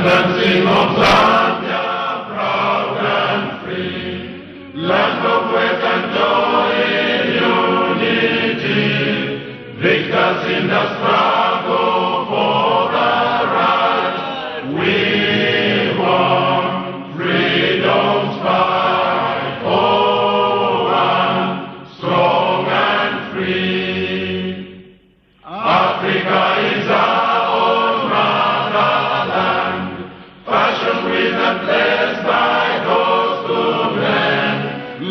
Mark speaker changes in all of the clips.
Speaker 1: and sing of Zambia, proud and free, land of wealth and joy in unity, victors in the struggle for the right. We won freedom's fight, oh, one, strong and free. Africa is our own motherland, fashioned with and blessed by those two men.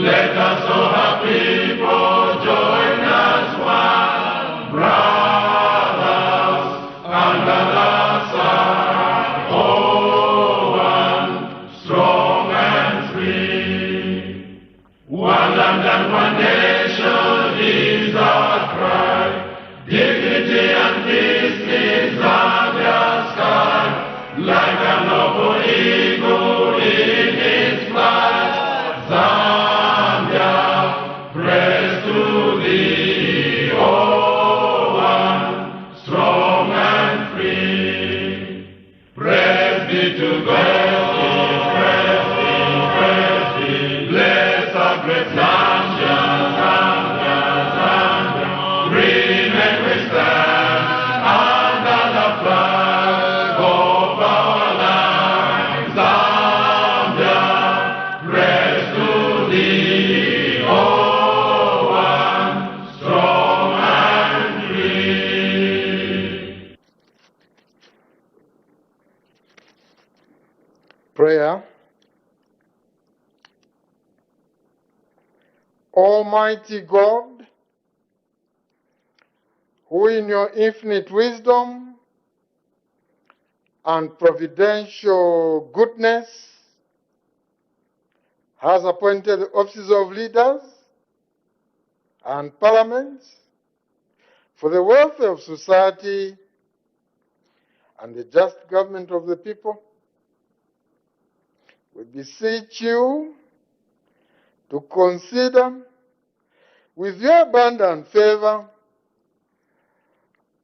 Speaker 1: Let us, all her people, join as one, brothers under the sun, oh, one, strong and free. One land and one nation is our cry. Dignity and peace is Zambia's sky, like a noble eagle in its flight. Zambia, praise to thee, oh, one, strong and free. Praise be to God, praise be, bless our great Zambia, Zambia, Zambia. Remain we stand under the flag of our land. Zambia, praise to thee, oh, one, strong and free.
Speaker 2: Prayer. Almighty God, who in your infinite wisdom and providential goodness has appointed the offices of leaders and parliaments for the welfare of society and the just government of the people, we beseech you to consider with your abundant favor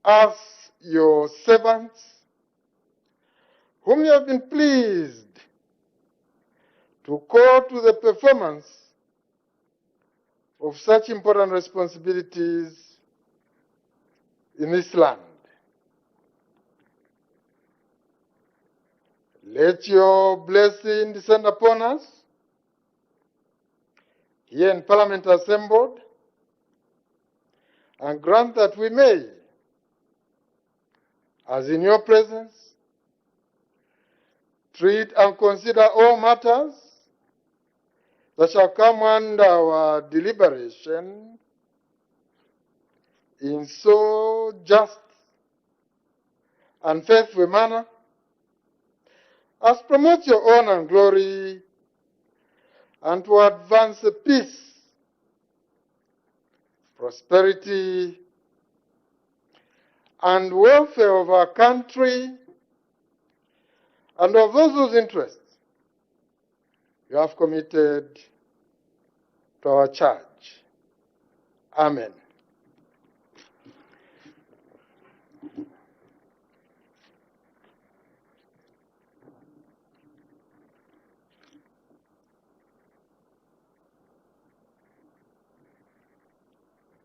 Speaker 2: us, your servants, whom you have been pleased to call to the performance of such important responsibilities in this land. Let your blessing descend upon us, here in Parliament assembled, and grant that we may, as in your presence, treat and consider all matters that shall come under our deliberation in so just and faithful manner as promote your honor and glory, and to advance the peace, prosperity, and welfare of our country and of those whose interests you have committed to our charge. Amen.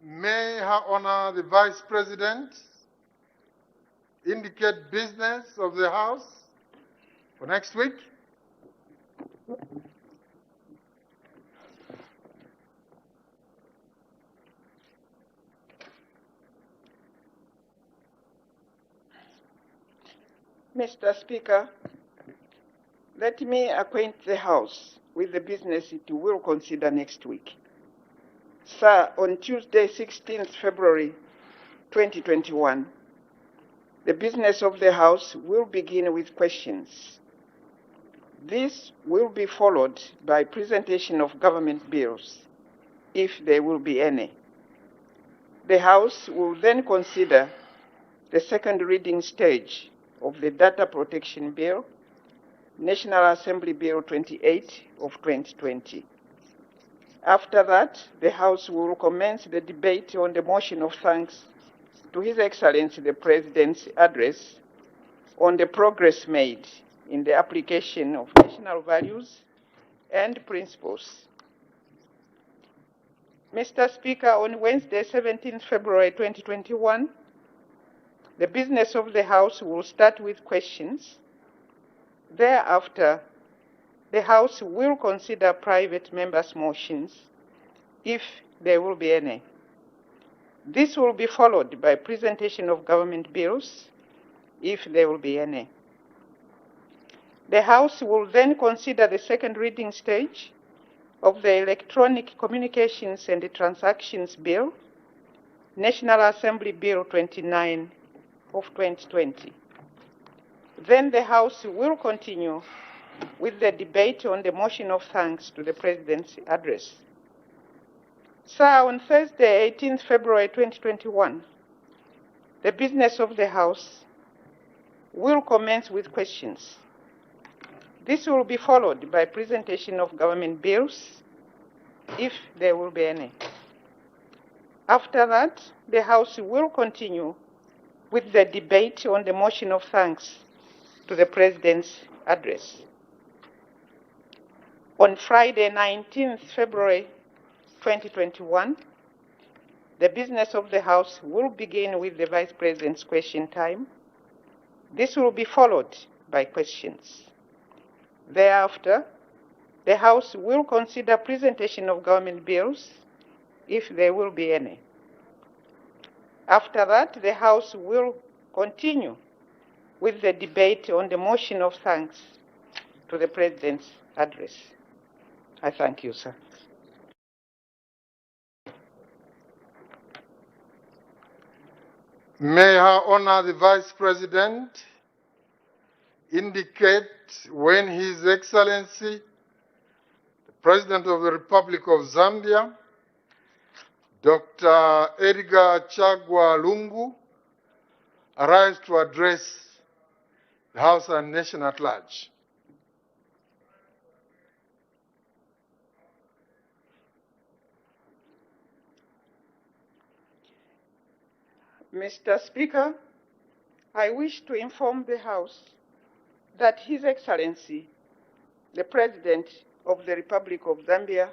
Speaker 2: May Her Honor the Vice President indicate business of the House for next week.
Speaker 3: Mr. Speaker, let me acquaint the House with the business it will consider next week. Sir, on Tuesday, 16th February 2021, the business of the House will begin with questions. This will be followed by presentation of government bills, if there will be any. The House will then consider the second reading stage of the Data Protection Bill, National Assembly Bill 28 of 2020. After that, the House will commence the debate on the motion of thanks to His Excellency the President's address on the progress made in the application of national values and principles. Mr. Speaker, on Wednesday, 17 February 2021, the business of the House will start with questions. Thereafter, the House will consider private members' motions, if there will be any. This will be followed by presentation of government bills, if there will be any. The House will then consider the second reading stage of the Electronic Communications and Transactions Bill, National Assembly Bill 29 of 2020. Then the House will continue with the debate on the motion of thanks to the President's address. Sir, on Thursday, 18 February 2021, the business of the House will commence with questions. This will be followed by presentation of government bills, if there will be any. After that, the House will continue with the debate on the motion of thanks to the President's address. On Friday, 19 February 2021, the business of the House will begin with the Vice President's question time. This will be followed by questions. Thereafter, the House will consider presentation of government bills, if there will be any. After that, the House will continue with the debate on the motion of thanks to the President's address. I thank you, sir.
Speaker 2: May Her Honor the Vice President indicate when His Excellency, the President of the Republic of Zambia, Dr. Edgar Chagwa Lungu, arrives to address the House and nation at large.
Speaker 3: Mr. Speaker, I wish to inform the House that His Excellency, the President of the Republic of Zambia,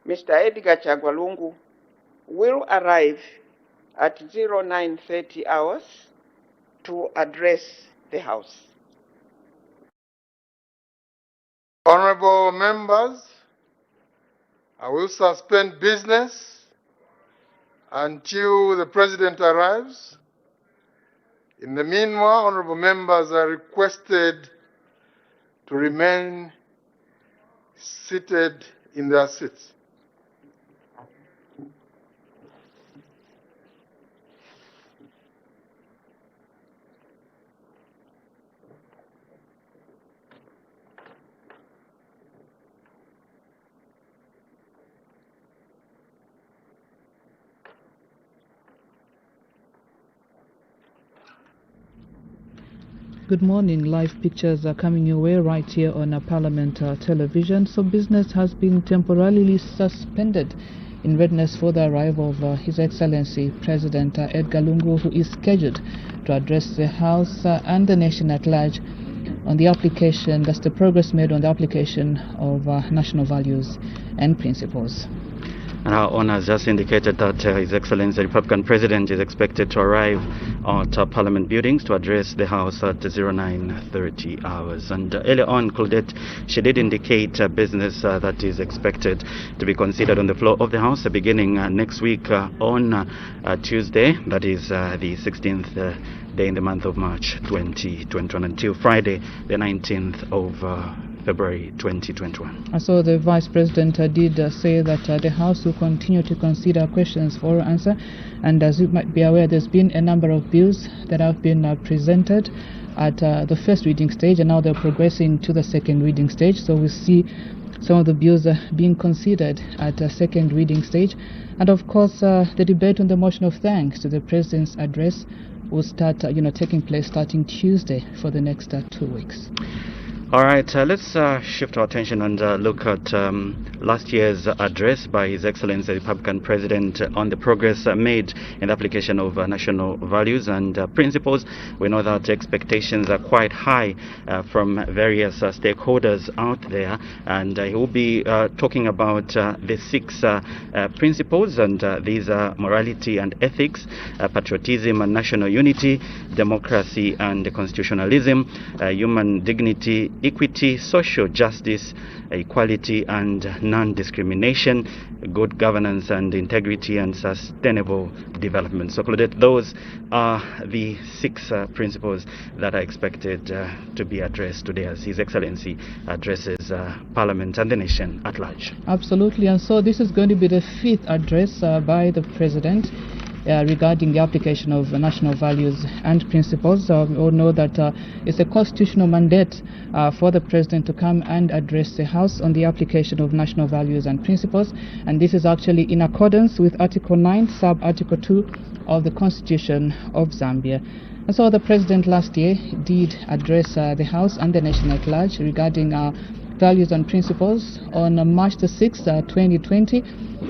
Speaker 3: Mr. Edgar Chagwa Lungu, will arrive at 0930 hours to address the House.
Speaker 2: Honorable members, I will suspend business until the President arrives. In the meanwhile, honorable members are requested to remain seated in their seats.
Speaker 4: Good morning. Live pictures are coming your way right here on Parliament television. So business has been temporarily suspended in readiness for the arrival of His Excellency President Edgar Lungu, who is scheduled to address the House and the nation at large on the application, that's the progress made on the application of national values and principles.
Speaker 5: And Her Honor has just indicated that His Excellency the Republican President is expected to arrive at Parliament buildings to address the House at 0930 hours. And earlier on, Claudette, she did indicate business that is expected to be considered on the floor of the House beginning next week on Tuesday, that is the 16th day in the month of March 2021, until Friday, the 19th of February 2021.
Speaker 4: So the Vice President did say that the House will continue to consider questions for answer, and as you might be aware, there's been a number of bills that have been presented at the first reading stage, and now they're progressing to the second reading stage. So we see some of the bills being considered at the second reading stage, and of course the debate on the motion of thanks to the President's address will start taking place starting Tuesday for the next 2 weeks.
Speaker 5: All right, let's shift our attention and look at last year's address by His Excellency the Republican President on the progress made in the application of national values and principles. We know that expectations are quite high from various stakeholders out there, and he will be talking about the 6 principles, and these are morality and ethics, patriotism and national unity, democracy and constitutionalism, human dignity, equity, social justice, equality and non-discrimination, good governance and integrity, and sustainable development. So Claudette, those are the 6 principles that are expected to be addressed today as His Excellency addresses Parliament and the nation at large.
Speaker 4: Absolutely, and so this is going to be the 5th address by the President regarding the application of national values and principles. We all know that it's a constitutional mandate for the President to come and address the House on the application of national values and principles, and this is actually in accordance with Article 9, Sub-Article 2 of the Constitution of Zambia. And so the President last year did address the House and the nation at large regarding values and principles on March the 6th, 2020.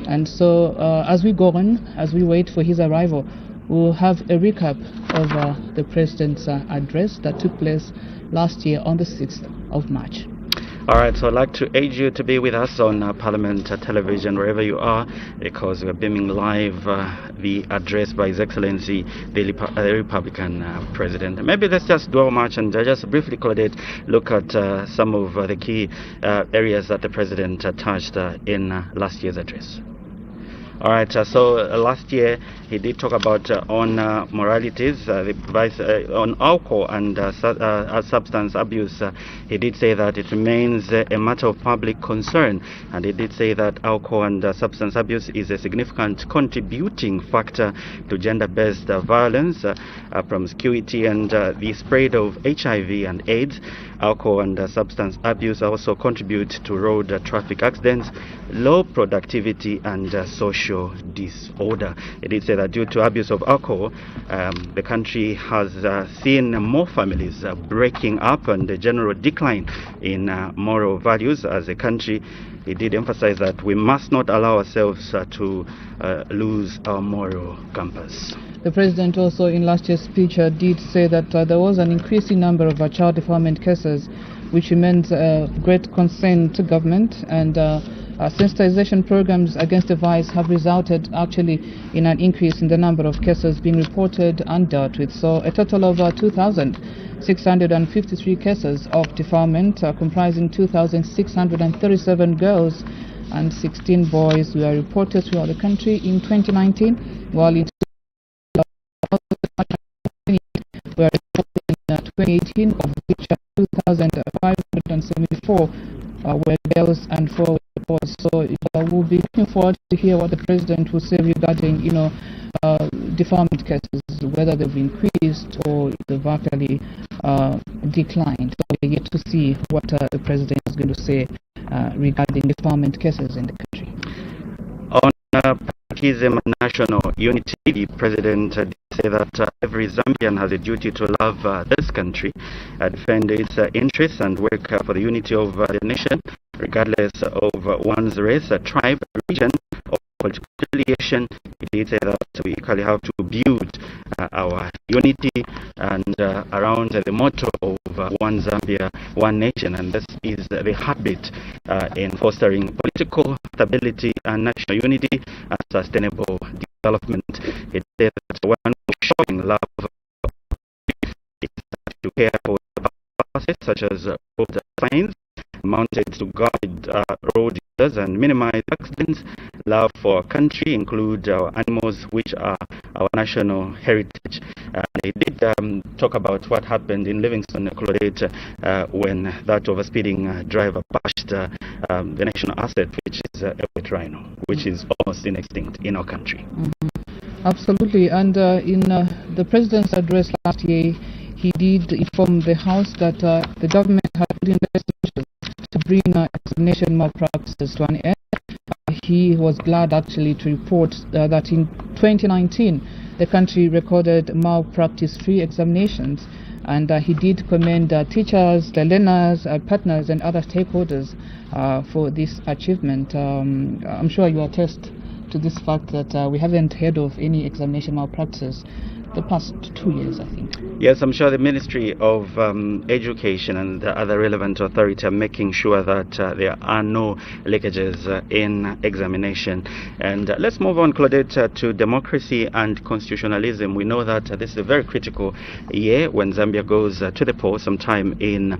Speaker 4: And so as we go on, as we wait for his arrival, we'll have a recap of the President's address that took place last year on the 6th of March.
Speaker 5: All right, so I'd like to urge you to be with us on Parliament Television, wherever you are, because we're beaming live the address by His Excellency, the Republican President. Maybe let's just dwell much and just briefly, Claudette, look at some of the key areas that the President touched in last year's address. All right, so last year he did talk about on moralities, on alcohol and substance abuse. He did say that it remains a matter of public concern, and he did say that alcohol and substance abuse is a significant contributing factor to gender-based violence, promiscuity, and the spread of HIV and AIDS. Alcohol and substance abuse also contribute to road traffic accidents, low productivity, and social disorder. It did say that due to abuse of alcohol, the country has seen more families breaking up and a general decline in moral values as a country. It did emphasize that we must not allow ourselves to lose our moral compass.
Speaker 4: The President also in last year's speech did say that there was an increasing number of child deferment cases, which remains a great concern to government, and sensitization programs against the vice have resulted actually in an increase in the number of cases being reported and dealt with. So a total of 2,653 cases of deferment, comprising 2,637 girls and 16 boys were reported throughout the country in 2019, while in 2020 were reported in 2018, of which 2,574 were girls and 4 were boys. So we'll be looking forward to hear what the President will say regarding, deferment cases, whether they've increased or they've actually declined. So we're yet to see what the President is going to say regarding deferment cases in the country.
Speaker 5: On patriotism and national unity, the President did say that every Zambian has a duty to love this country, defend its interests, and work for the unity of the nation, regardless of one's race, tribe, region, or political affiliation. He did say that we equally have to build our unity and around the motto of one Zambia, one nation, and this is the heartbeat in fostering political stability and national unity and sustainable development. It said that one showing love is to care for assets such as road signs mounted to guide road users and minimize accidents. Love for our country include our animals, which are our national heritage. They did talk about what happened in Livingston, Claudette, when that overspeeding driver bashed the national asset, which is a wet rhino, which is almost extinct in our country.
Speaker 4: Absolutely, and in the President's address last year, he did inform the House that the government had put in place measures to bring examination malpractices to an end. He was glad actually to report that in 2019 the country recorded malpractice-free examinations, And he did commend teachers, the learners, partners and other stakeholders for this achievement. I'm sure you attest to this fact that we haven't heard of any examination malpractices the past 2 years, I think.
Speaker 5: Yes, I'm sure the Ministry of Education and the other relevant authority are making sure that there are no leakages in examination. And let's move on, Claudette, to democracy and constitutionalism. We know that this is a very critical year when Zambia goes to the polls sometime in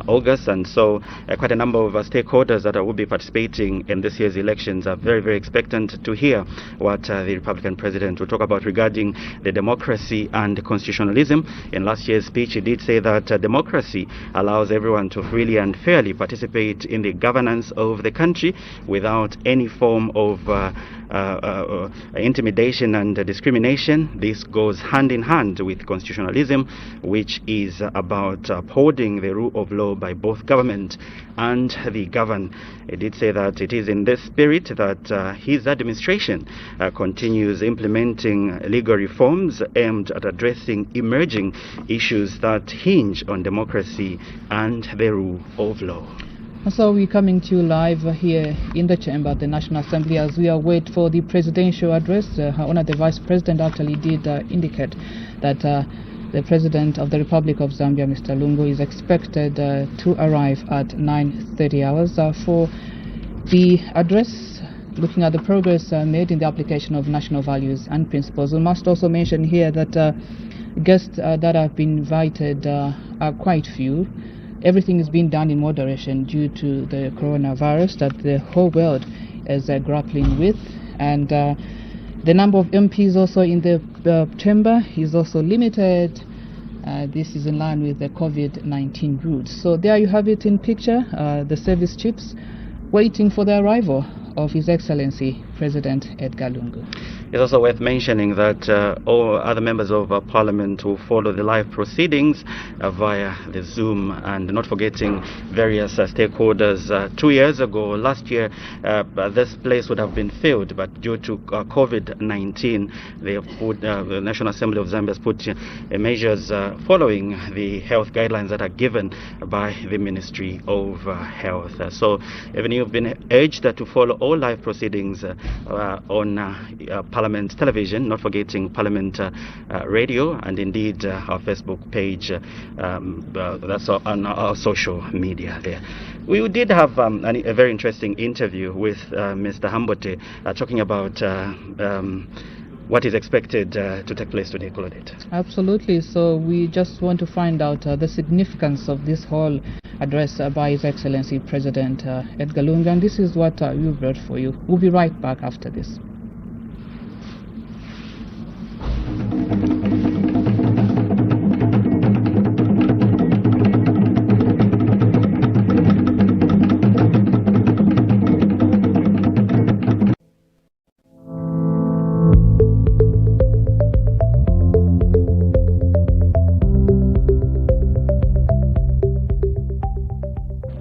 Speaker 5: August, and so quite a number of stakeholders that will be participating in this year's elections are very, very expectant to hear what the Republican president will talk about regarding the democracy and constitutionalism. In last year's speech, he did say that democracy allows everyone to freely and fairly participate in the governance of the country without any form of intimidation and discrimination. This goes hand in hand with constitutionalism, which is about upholding the rule of law by both government and the governed. He did say that it is in this spirit that his administration continues implementing legal reforms aimed at addressing emerging issues that hinge on democracy and the rule of law.
Speaker 4: So we're coming to you live here in the chamber at the National Assembly as we await for the presidential address. Her Honor the Vice President actually did indicate that the President of the Republic of Zambia, Mr. Lungu, is expected to arrive at 9:30 hours for the address, looking at the progress made in the application of national values and principles. We must also mention here that guests that have been invited are quite few. Everything is being done in moderation due to the coronavirus that the whole world is grappling with, and the number of MPs also in the chamber is also limited. This is in line with the COVID-19 rules. So there you have it in picture, the service chiefs waiting for the arrival of His Excellency President Edgar Lungu.
Speaker 5: It's also worth mentioning that all other members of Parliament will follow the live proceedings via the Zoom, and not forgetting various stakeholders. 2 years ago, last year, this place would have been filled, but due to COVID-19, they have put, the National Assembly of Zambia has put measures following the health guidelines that are given by the Ministry of Health. So even you've been urged to follow all live proceedings on Parliament Television, not forgetting Parliament Radio, and indeed our Facebook page. That's on our social media there. We did have a very interesting interview with Mr. Hambote talking about what is expected to take place today, Claudette.
Speaker 4: Absolutely. So we just want to find out the significance of this whole address by His Excellency President Edgar Lungu, and this is what we brought for you. We'll be right back after this.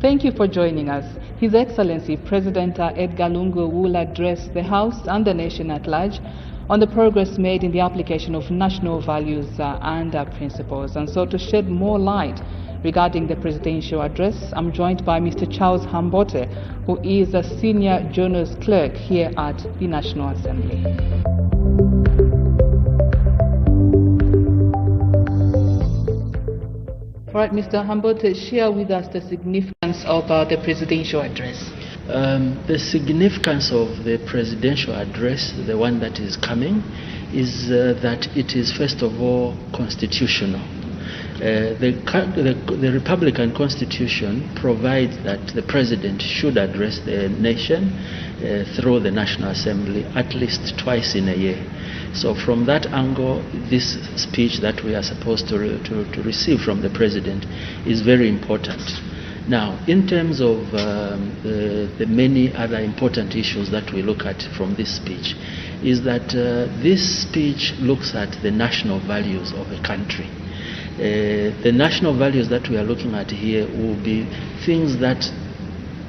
Speaker 4: Thank you for joining us. His Excellency President Edgar Lungu will address the House and the nation at large on the progress made in the application of national values and principles. And so to shed more light regarding the presidential address, I'm joined by Mr. Charles Hambote, who is a senior journals clerk here at the National Assembly. All right, Mr. Hambote, share with us the significance of the presidential address.
Speaker 6: The significance of the presidential address, the one that is coming, is that it is first of all constitutional. The Republican Constitution provides that the president should address the nation through the National Assembly at least twice in a year. So from that angle, this speech that we are supposed to receive from the president is very important. Now, in terms of the many other important issues that we look at from this speech, is that this speech looks at the national values of a country. The national values that we are looking at here will be things that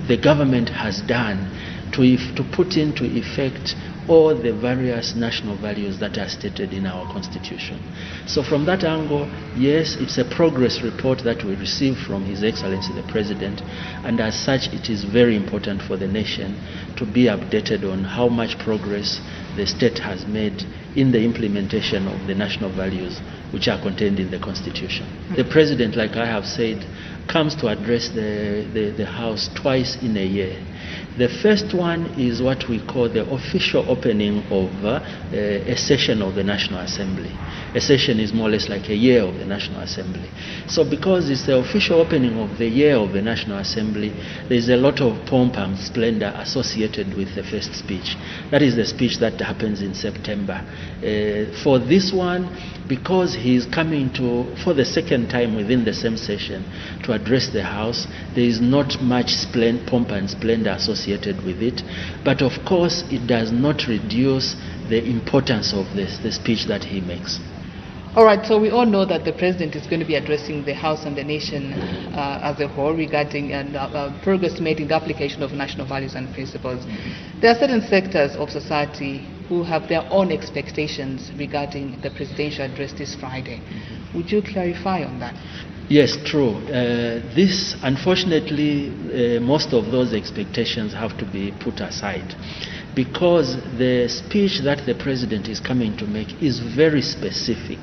Speaker 6: the government has done to put into effect all the various national values that are stated in our Constitution. So from that angle, yes, it's a progress report that we receive from His Excellency the President, and as such it is very important for the nation to be updated on how much progress the state has made in the implementation of the national values which are contained in the Constitution. The President, like I have said, comes to address the House twice in a year. The first one is what we call the official opening of a session of the National Assembly. A session is more or less like a year of the National Assembly. So because it's the official opening of the year of the National Assembly, there's a lot of pomp and splendor associated with the first speech. That is the speech that happens in September. For this one, because he's coming for the second time within the same session to address the House, there is not much pomp and splendor associated with it. But of course, it does not reduce the importance of the speech that he makes.
Speaker 4: All right, so we all know that the President is going to be addressing the House and the nation as a whole regarding progress made in the application of national values and principles. There are certain sectors of society who have their own expectations regarding the presidential address this Friday. Would you clarify on that?
Speaker 6: Yes, true. This, unfortunately, most of those expectations have to be put aside, because the speech that the President is coming to make is very specific.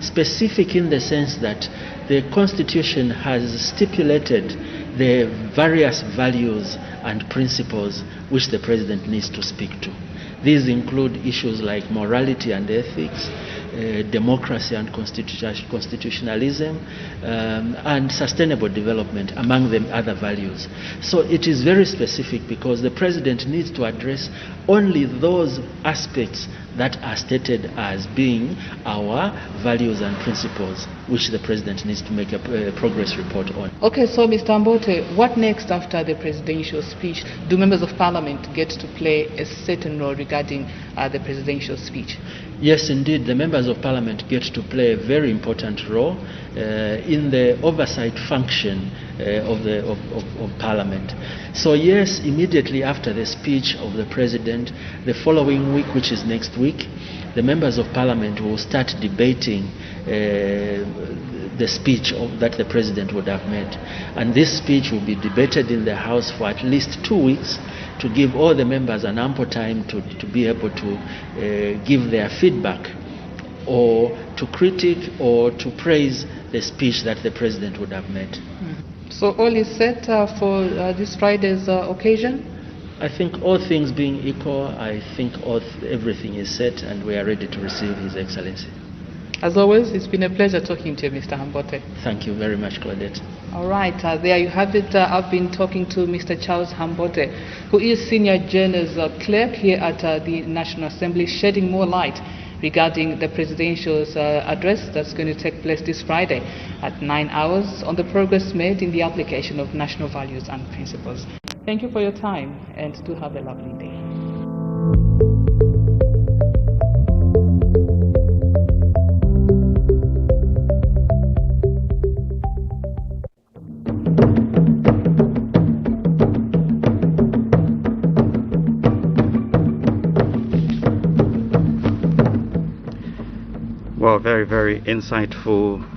Speaker 6: Specific in the sense that the Constitution has stipulated the various values and principles which the President needs to speak to. These include issues like morality and ethics, democracy and constitutionalism, and sustainable development, among the other values. So it is very specific, because the President needs to address only those aspects that are stated as being our values and principles, which the President needs to make a progress report on.
Speaker 4: Okay, so Mr. Hambote, what next after the presidential speech? Do members of Parliament get to play a certain role regarding the presidential speech?
Speaker 6: Yes, indeed, the members of Parliament get to play a very important role in the oversight function of Parliament. So yes, immediately after the speech of the President, the following week, which is next week, the members of Parliament will start debating the speech that the President would have made. And this speech will be debated in the House for at least 2 weeks, to give all the members an ample time to be able to give their feedback, or to critique or to praise the speech that the President would have made.
Speaker 4: So all is set for this Friday's occasion?
Speaker 6: I think all things being equal, I think everything is set, and we are ready to receive His Excellency.
Speaker 4: As always, it's been a pleasure talking to you, Mr. Hambote.
Speaker 6: Thank you very much, Claudette.
Speaker 4: All right, there you have it. I've been talking to Mr. Charles Hambote, who is Senior Journals Clerk here at the National Assembly, shedding more light regarding the presidential address that's going to take place this Friday at 9 hours on the progress made in the application of national values and principles. Thank you for your time, and do have a lovely day.
Speaker 5: Well, very, very insightful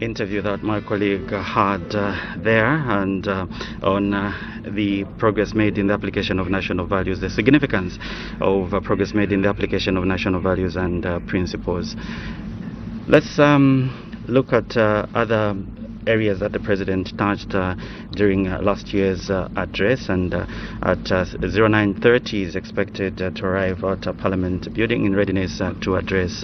Speaker 5: interview that my colleague had there, and on the progress made in the application of national values, the significance of progress made in the application of national values and principles. Let's look at other areas that the President touched during last year's address, and at 09:30 is expected to arrive at Parliament building in readiness to address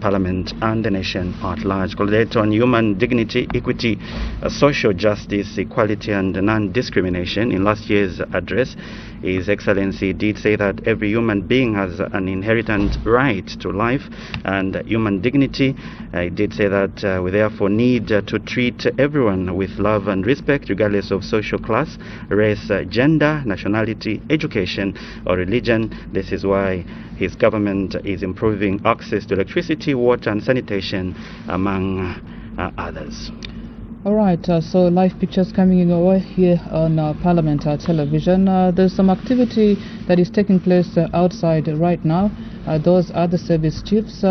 Speaker 5: Parliament and the nation at large. Collaborate on human dignity, equity, social justice, equality and non-discrimination. In last year's address, His Excellency did say that every human being has an inherent right to life and human dignity. He did say that we therefore need to treat everyone with love and respect, regardless of social class, race, gender, nationality, education or religion. This is why his government is improving access to electricity, water and sanitation, among others.
Speaker 4: All right, so live pictures coming in over here on Parliament television. There's some activity that is taking place outside right now. Those are the service chiefs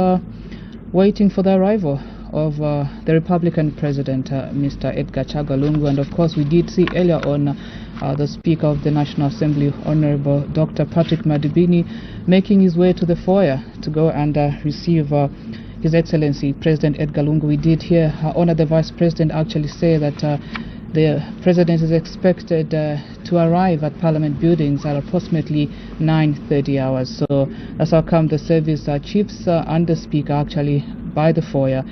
Speaker 4: waiting for the arrival of the Republican President, Mr. Edgar Chagwa Lungu. And of course, we did see earlier on the Speaker of the National Assembly, Honorable Dr. Patrick Madibini, making his way to the foyer to go and receive His Excellency President Edgar Lungu. We did hear Honor the Vice President actually say that the President is expected to arrive at Parliament buildings at approximately 9:30 hours. So that's how come the service chiefs and the Speaker actually by the foyer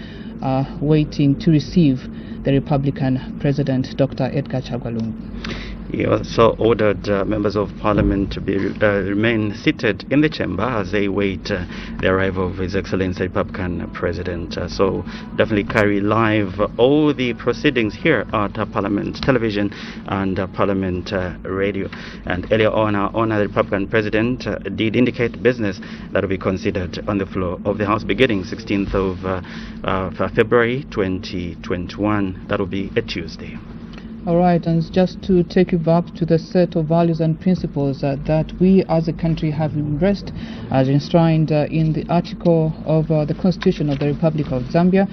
Speaker 4: waiting to receive the Republican President, Dr. Edgar Chagwa Lungu.
Speaker 5: He also ordered members of parliament to be remain seated in the chamber as they wait the arrival of His Excellency Republican President. So definitely carry live all the proceedings here at Parliament Television and Parliament Radio. And earlier on, the Republican President did indicate business that will be considered on the floor of the House beginning 16th of February 2021. That will be a Tuesday.
Speaker 4: All right, and just to take you back to the set of values and principles that we as a country have embraced as enshrined in the article of the Constitution of the Republic of Zambia.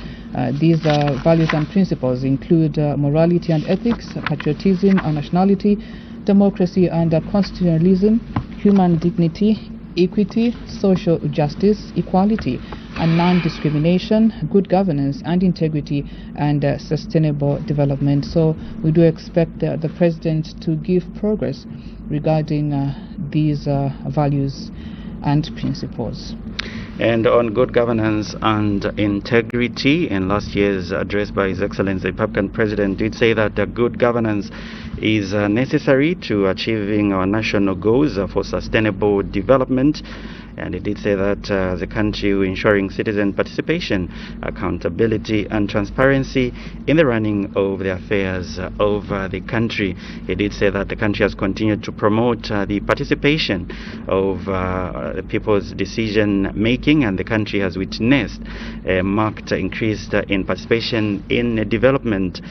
Speaker 4: These values and principles include morality and ethics, patriotism and nationality, democracy and constitutionalism, human dignity, equity, social justice, equality, and non-discrimination, good governance and integrity, and sustainable development. So we do expect the President to give progress regarding these values and principles.
Speaker 5: And on good governance and integrity, in last year's address by His Excellency the Republican President did say that good governance is necessary to achieving our national goals for sustainable development. And it did say that the country ensuring citizen participation, accountability and transparency in the running of the affairs of the country. It did say that the country has continued to promote the participation of the people's decision making, and the country has witnessed a marked increase in participation in development.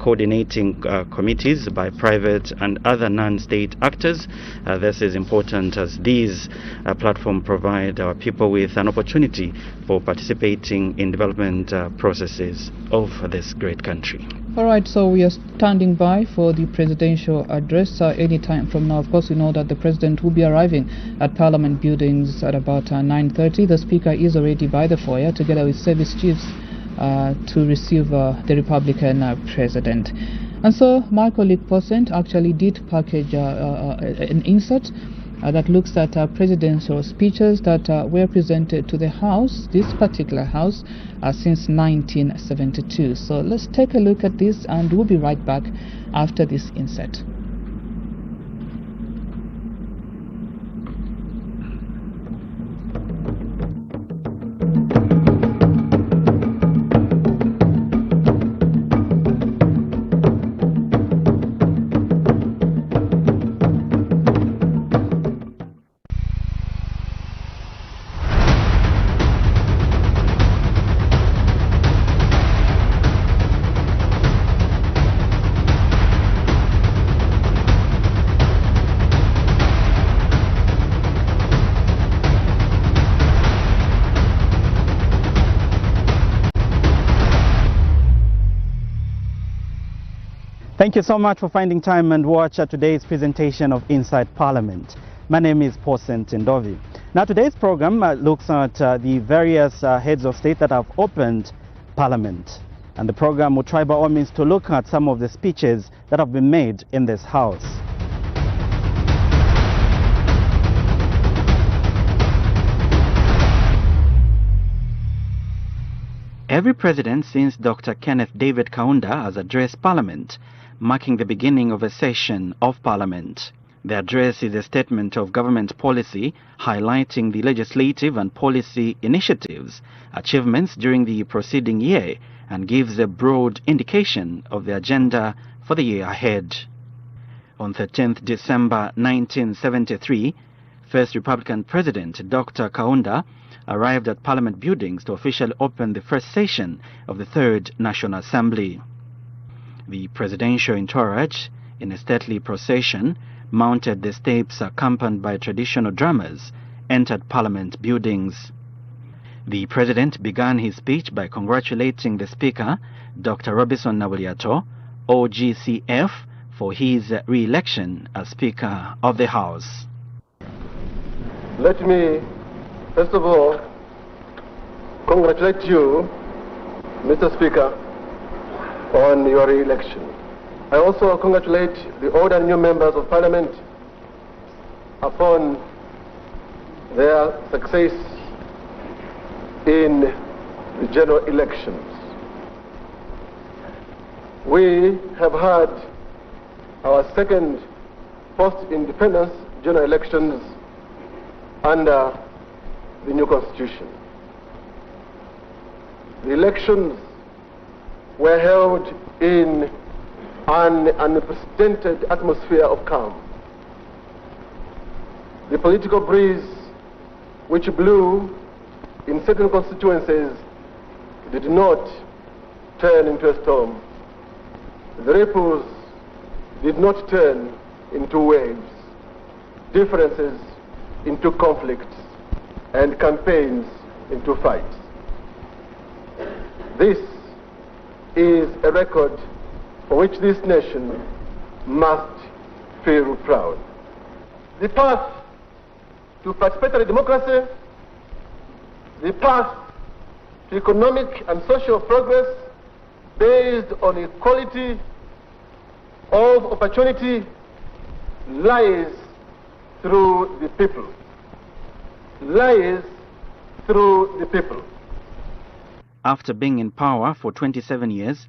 Speaker 5: Coordinating committees by private and other non-state actors. This is important as these platforms provide our people with an opportunity for participating in development processes of this great country.
Speaker 4: All right, so we are standing by for the presidential address any time from now. Of course, we know that the President will be arriving at Parliament buildings at about 9:30. The Speaker is already by the foyer together with service chiefs to receive the Republican President. And so my colleague Posent actually did package an insert that looks at presidential speeches that were presented to the House, this particular House, since 1972. So let's take a look at this and we'll be right back after this insert.
Speaker 5: Thank you so much for finding time and watch today's presentation of Inside Parliament. My name is Posent Ndovi. Now today's program looks at the various heads of state that have opened Parliament. And the program will try by all means to look at some of the speeches that have been made in this House. Every president since Dr. Kenneth David Kaunda has addressed Parliament, marking the beginning of a session of Parliament. The address is a statement of government policy highlighting the legislative and policy initiatives, achievements during the preceding year, and gives a broad indication of the agenda for the year ahead. On 13th December 1973, first Republican President Dr. Kaunda arrived at Parliament buildings to officially open the first session of the Third National Assembly. The presidential entourage, in a stately procession, mounted the steps accompanied by traditional drummers, entered Parliament buildings. The President began his speech by congratulating the Speaker, Dr. Robinson Nabuliato, OGCF, for his re-election as Speaker of the House.
Speaker 7: Let me, first of all, congratulate you, Mr. Speaker, on your re-election. I also congratulate the old and new members of Parliament upon their success in the general elections. We have had our second post-independence general elections under the new constitution. The elections were held in an unprecedented atmosphere of calm. The political breeze which blew in certain constituencies did not turn into a storm. The ripples did not turn into waves, differences into conflicts, and campaigns into fights. This is a record for which this nation must feel proud. The path to participatory democracy, the path to economic and social progress based on equality of opportunity lies through the people. Lies through the people.
Speaker 5: After being in power for 27 years,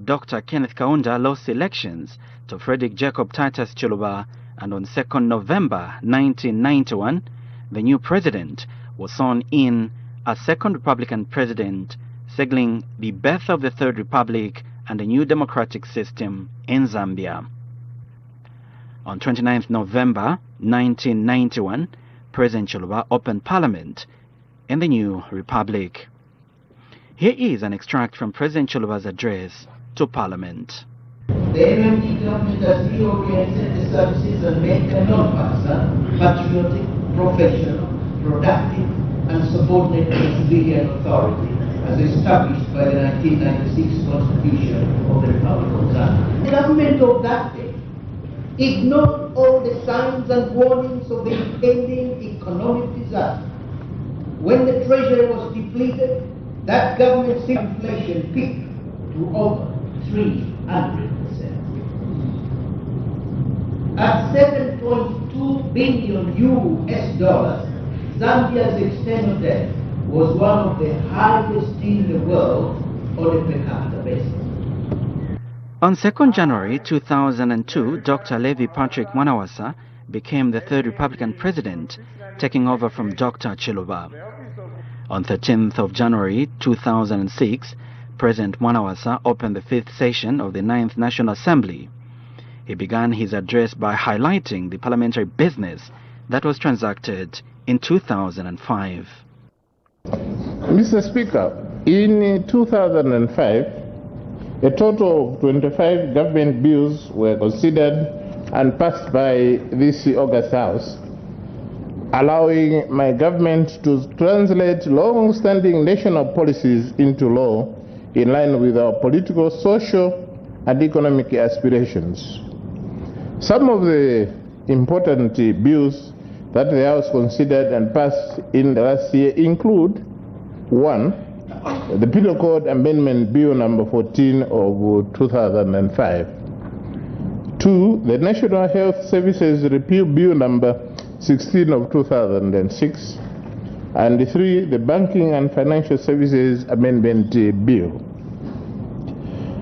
Speaker 5: Dr. Kenneth Kaunda lost elections to Frederick Jacob Titus Chiluba, and on 2nd November 1991, the new president was sworn in as second Republican president, signaling the birth of the Third Republic and a new democratic system in Zambia. On 29th November 1991, President Chiluba opened Parliament in the new republic. Here is an extract from President Chiluba's address to Parliament.
Speaker 8: The MMD government has reoriented the services and made them non-partisan, patriotic, professional, productive, and subordinate to civilian authority, as established by the 1996 Constitution of the Republic of Zambia. The government of that day ignored all the signs and warnings of the impending economic disaster. When the treasury was depleted, that government's inflation peaked to over 300%. At $7.2 billion US dollars, Zambia's external debt was one of the highest in the world on a per capita basis.
Speaker 5: On 2nd January 2002, Dr. Levi Patrick Mwanawasa became the third Republican president, taking over from Dr. Chiluba. On 13th of January 2006, President Mwanawasa opened the 5th session of the 9th National Assembly. He began his address by highlighting the parliamentary business that was transacted in 2005.
Speaker 9: Mr. Speaker, in 2005, a total of 25 government bills were considered and passed by this August House, allowing my government to translate long-standing national policies into law in line with our political, social, and economic aspirations. Some of the important bills that the House considered and passed in the last year include: 1. The Penal Code Amendment Bill number 14 of 2005. 2. The National Health Services Repeal Bill number 16 of 2006. And 3. The Banking and Financial Services Amendment Bill.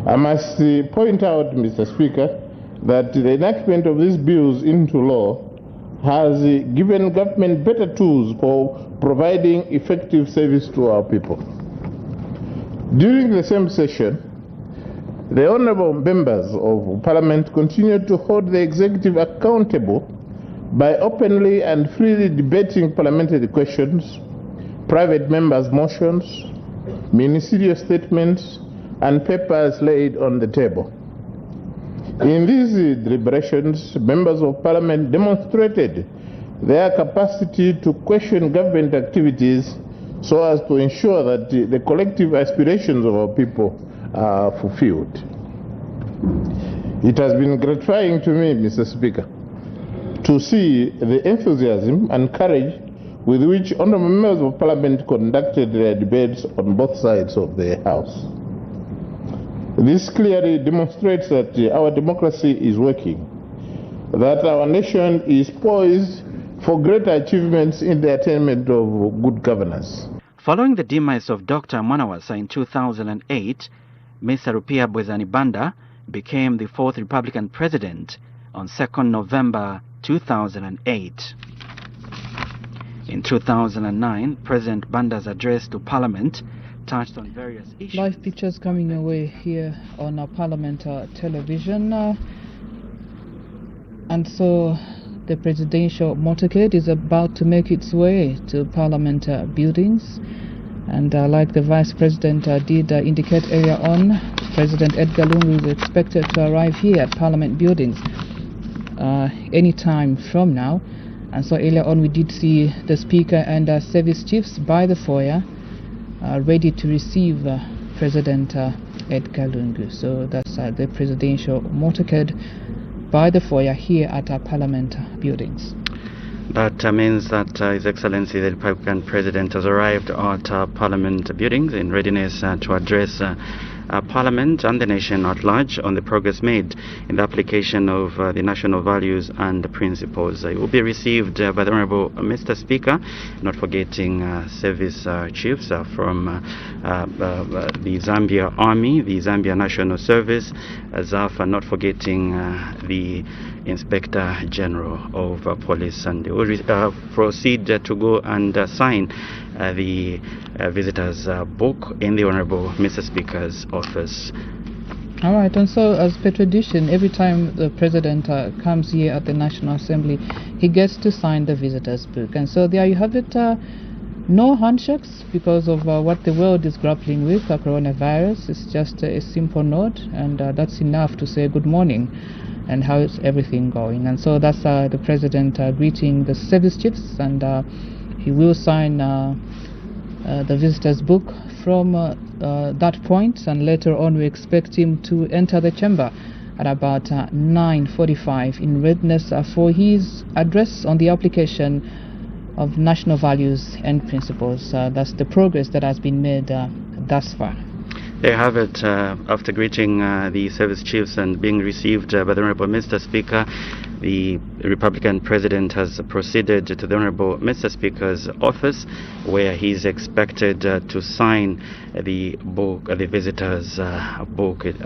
Speaker 9: I must point out, Mr. Speaker, that the enactment of these bills into law has given government better tools for providing effective service to our people. During the same session, the honorable members of Parliament continued to hold the executive accountable by openly and freely debating parliamentary questions, private members' motions, ministerial statements, and papers laid on the table. In these deliberations, members of parliament demonstrated their capacity to question government activities so as to ensure that the collective aspirations of our people are fulfilled. It has been gratifying to me, Mr. Speaker, to see the enthusiasm and courage with which honourable members of parliament conducted their debates on both sides of the House. This clearly demonstrates that our democracy is working, that our nation is poised for greater achievements in the attainment of good governance.
Speaker 5: Following the demise of Dr. Mwanawasa in 2008, Mr. Rupiah Bwezani-Banda became the fourth Republican president on 2nd November 2008. In 2009, President Banda's address to Parliament touched on various issues.
Speaker 4: Live pictures coming your way here on our Parliament television. And so the presidential motorcade is about to make its way to Parliament buildings. And like the Vice President did indicate earlier on, President Edgar Lungu is expected to arrive here at Parliament buildings any time from now. And so earlier on we did see the Speaker and service chiefs by the foyer ready to receive President Edgar Lungu. So that's the presidential motorcade by the foyer here at our Parliament buildings.
Speaker 5: That means that His Excellency the Republican President has arrived at Parliament buildings in readiness to address Parliament and the nation at large on the progress made in the application of the national values and principles. It will be received by the Honourable Mr. Speaker, not forgetting service chiefs from the Zambia Army, the Zambia National Service, ZAF, not forgetting the Inspector General of Police, and they will proceed to go and sign the visitors book in the Honourable Mr. Speaker's office.
Speaker 4: All right, and so as per tradition, every time the President comes here at the National Assembly, he gets to sign the visitors book. And so there you have it, no handshakes because of what the world is grappling with, coronavirus. It's just a simple nod, and that's enough to say good morning and how is everything going. And so that's the President greeting the service chiefs, and he will sign the visitors book from that point, and later on we expect him to enter the chamber at about 9:45 in readiness for his address on the application of national values and principles. That's the progress that has been made thus far.
Speaker 5: There you have it. After greeting the service chiefs and being received by the Honourable Mr. Speaker, the Republican President has proceeded to the Honourable Mr. Speaker's office, where he is expected to sign the book, the visitors' book. It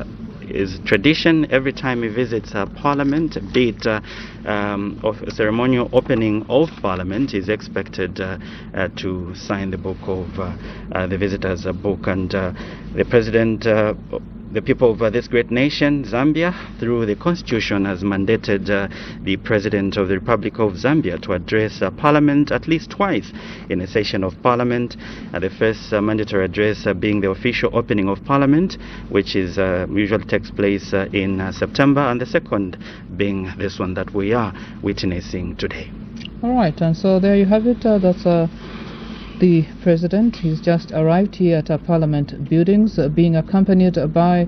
Speaker 5: is tradition every time he visits Parliament, be it of a ceremonial opening of Parliament, he is expected to sign the book of the visitors' book. And the President, the people of this great nation, Zambia, through the Constitution, has mandated the President of the Republic of Zambia to address Parliament at least twice in a session of Parliament. The first mandatory address being the official opening of Parliament, which is usually takes place in September, and the second being this one that we are witnessing today.
Speaker 4: All right, and so there you have it. That's the President. He's just arrived here at our Parliament buildings, being accompanied by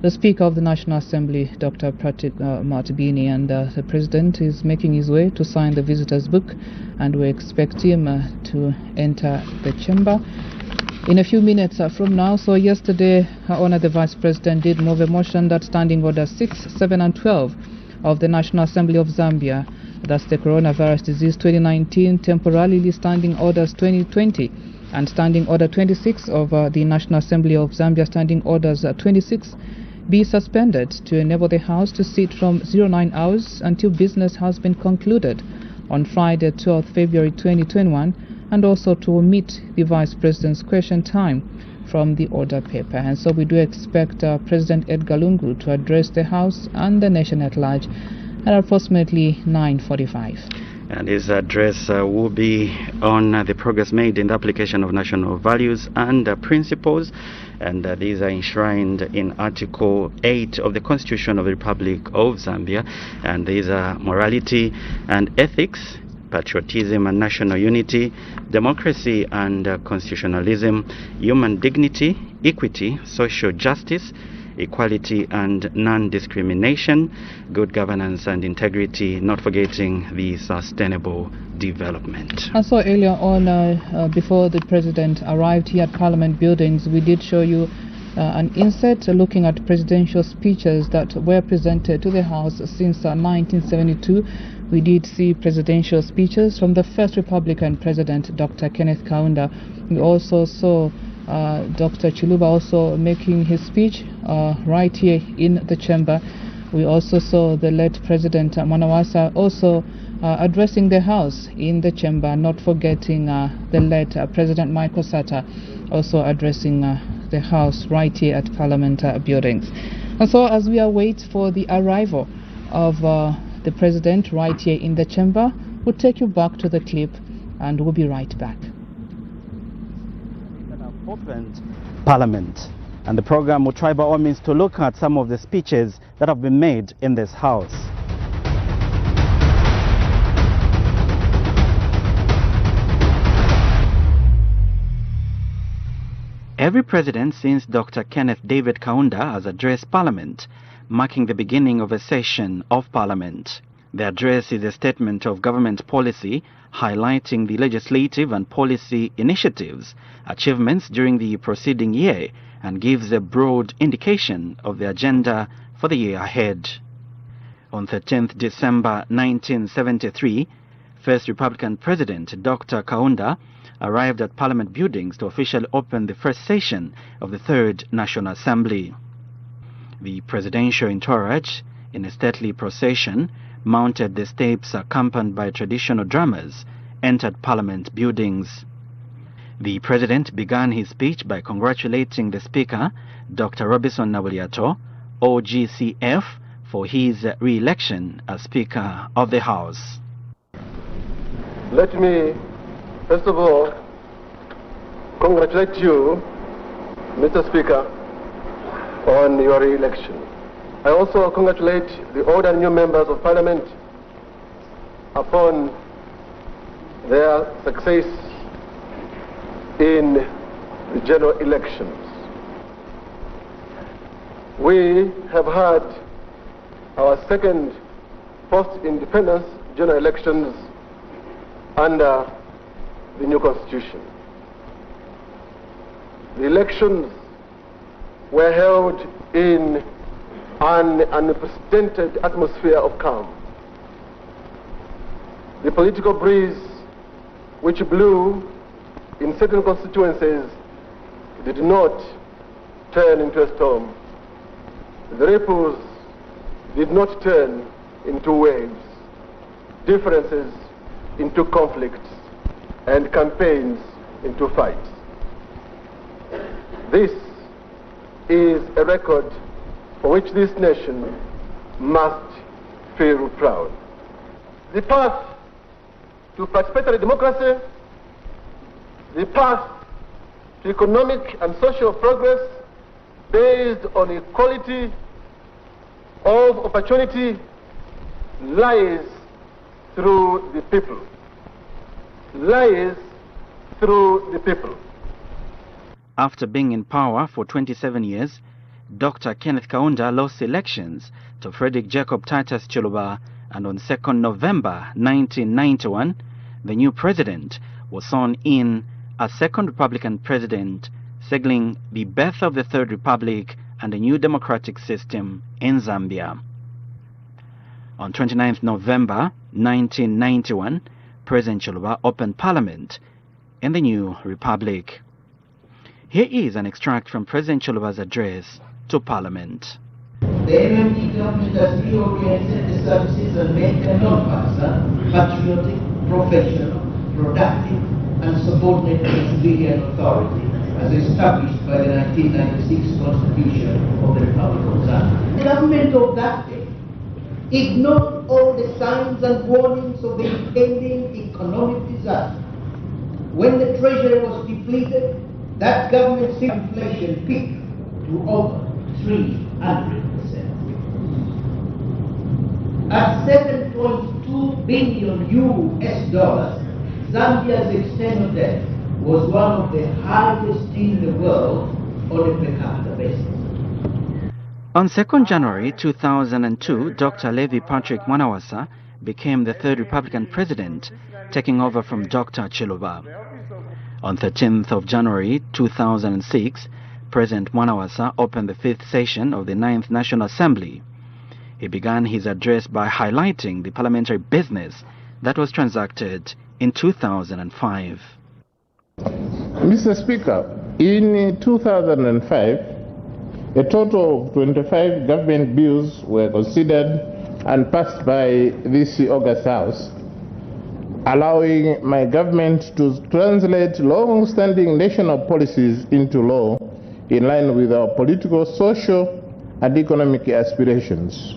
Speaker 4: the Speaker of the National Assembly, Dr. Pratik Matibini, and the President is making his way to sign the visitors' book, and we expect him to enter the chamber in a few minutes from now. So yesterday, Her Honor the Vice President did move a motion that Standing Order 6, 7 and 12 of the National Assembly of Zambia, that's the Coronavirus Disease 2019, temporarily Standing Orders 2020, and Standing Order 26 of the National Assembly of Zambia, Standing Orders 26, be suspended to enable the House to sit from 09 hours until business has been concluded on Friday, 12th February 2021, and also to omit the Vice President's question time from the order paper. And so we do expect President Edgar Lungu to address the House and the nation at large at approximately 9:45.
Speaker 5: And his address will be on the progress made in the application of national values and principles. and these are enshrined in Article 8 of the Constitution of the Republic of Zambia, and these are morality and ethics, patriotism and national unity, democracy and constitutionalism, human dignity, equity, social justice, equality and non-discrimination, good governance and integrity, not forgetting the sustainable development.
Speaker 4: And so earlier on, before the President arrived here at Parliament buildings, we did show you an insert looking at presidential speeches that were presented to the House since 1972. We did see presidential speeches from the first Republican President, Dr. Kenneth Kaunda. We also saw Dr. Chiluba also making his speech right here in the chamber. We also saw the late President Mwanawasa also addressing the House in the chamber, not forgetting the late President Michael Sata also addressing the House right here at Parliament buildings. And so as we await for the arrival of the President right here in the chamber, we'll take you back to the clip and we'll be right back.
Speaker 5: Opened Parliament, and the program will try by all means to look at some of the speeches that have been made in this House. Every president since Dr. Kenneth David Kaunda has addressed Parliament, marking the beginning of a session of Parliament. The address is a statement of government policy, highlighting the legislative and policy initiatives, achievements during the preceding year, and gives a broad indication of the agenda for the year ahead. On 13th December 1973, first Republican President Dr. Kaunda arrived at Parliament buildings to officially open the first session of the Third National Assembly. The presidential entourage, in a stately procession, mounted the steps accompanied by traditional drummers, entered Parliament buildings. The President began his speech by congratulating the Speaker, Dr. Robinson Nabuliato, OGCF, for his re-election as Speaker of the House.
Speaker 7: Let me, first of all, congratulate you, Mr. Speaker, on your re-election. I also congratulate the old and new members of Parliament upon their success in the general elections. We have had our second post-independence general elections under the new constitution. The elections were held in an unprecedented atmosphere of calm. The political breeze which blew in certain constituencies did not turn into a storm. The ripples did not turn into waves, differences into conflicts, and campaigns into fights. This is a record for which this nation must feel proud. The path to participatory democracy, the path to economic and social progress based on equality of opportunity lies through the people. Lies through the people.
Speaker 5: After being in power for 27 years, Dr. Kenneth Kaunda lost elections to Frederick Jacob Titus Chiluba, and on 2nd November 1991, the new president was sworn in as second Republican president, signaling the birth of the Third Republic and a new democratic system in Zambia. On 29th November 1991, President Chiluba opened Parliament in the new republic. Here is an extract from President Chiluba's address to Parliament.
Speaker 8: The MMD government has reoriented the services and made them non-partisan, patriotic, professional, productive, and subordinate to civilian authority, as established by the 1996 Constitution of the Republic of Zambia. The government of that day ignored all the signs and warnings of the impending economic disaster. When the treasury was depleted, that government inflation peaked to over 300%. At 7.2 billion US dollars, Zambia's external debt was one of the highest in the world on a per capita basis.
Speaker 5: On 2nd January 2002, Dr. Levi Patrick Mwanawasa became the third Republican president, taking over from Dr. Chiluba. On 13th of January 2006, President Mwanawasa opened the 5th session of the 9th National Assembly. He began his address by highlighting the parliamentary business that was transacted in 2005.
Speaker 9: Mr. Speaker, in 2005, a total of 25 government bills were considered and passed by this August House, allowing my government to translate long-standing national policies into law in line with our political, social, and economic aspirations.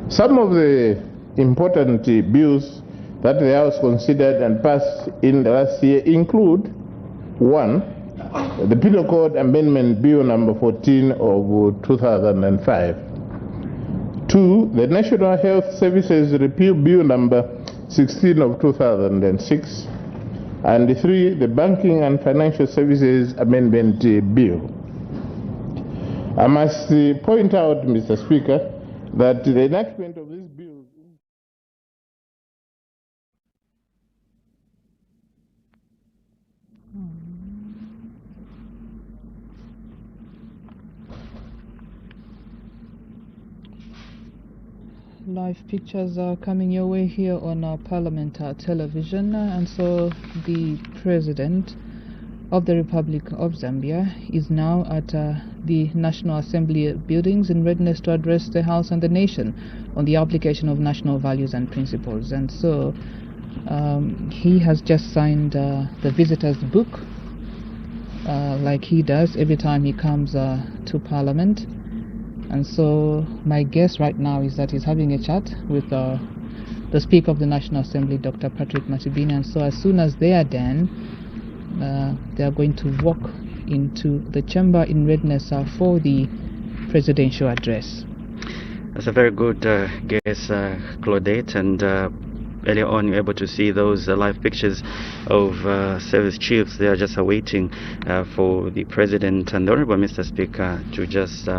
Speaker 9: Some of the important bills that the House considered and passed in the last year include: 1. The Penal Code Amendment Bill number 14 of 2005. 2. The National Health Services Repeal Bill number 16 of 2006. And 3. The Banking and Financial Services Amendment Bill. I must point out, Mr. Speaker, that the enactment of these bills
Speaker 4: Live pictures are coming your way here on our Parliament television, and so the President of the Republic of Zambia is now at the National Assembly buildings in readiness to address the House and the nation on the application of national values and principles. And so he has just signed the visitor's book, like he does every time he comes to Parliament. And so my guess right now is that he's having a chat with the Speaker of the National Assembly, Dr. Patrick Matibini. And so as soon as they are done, they are going to walk into the chamber in readiness for the presidential address.
Speaker 5: That's a very good guess, Claudette, and earlier on you were able to see those live pictures of service chiefs. They are just awaiting for the President and the Honorable Mr. Speaker to just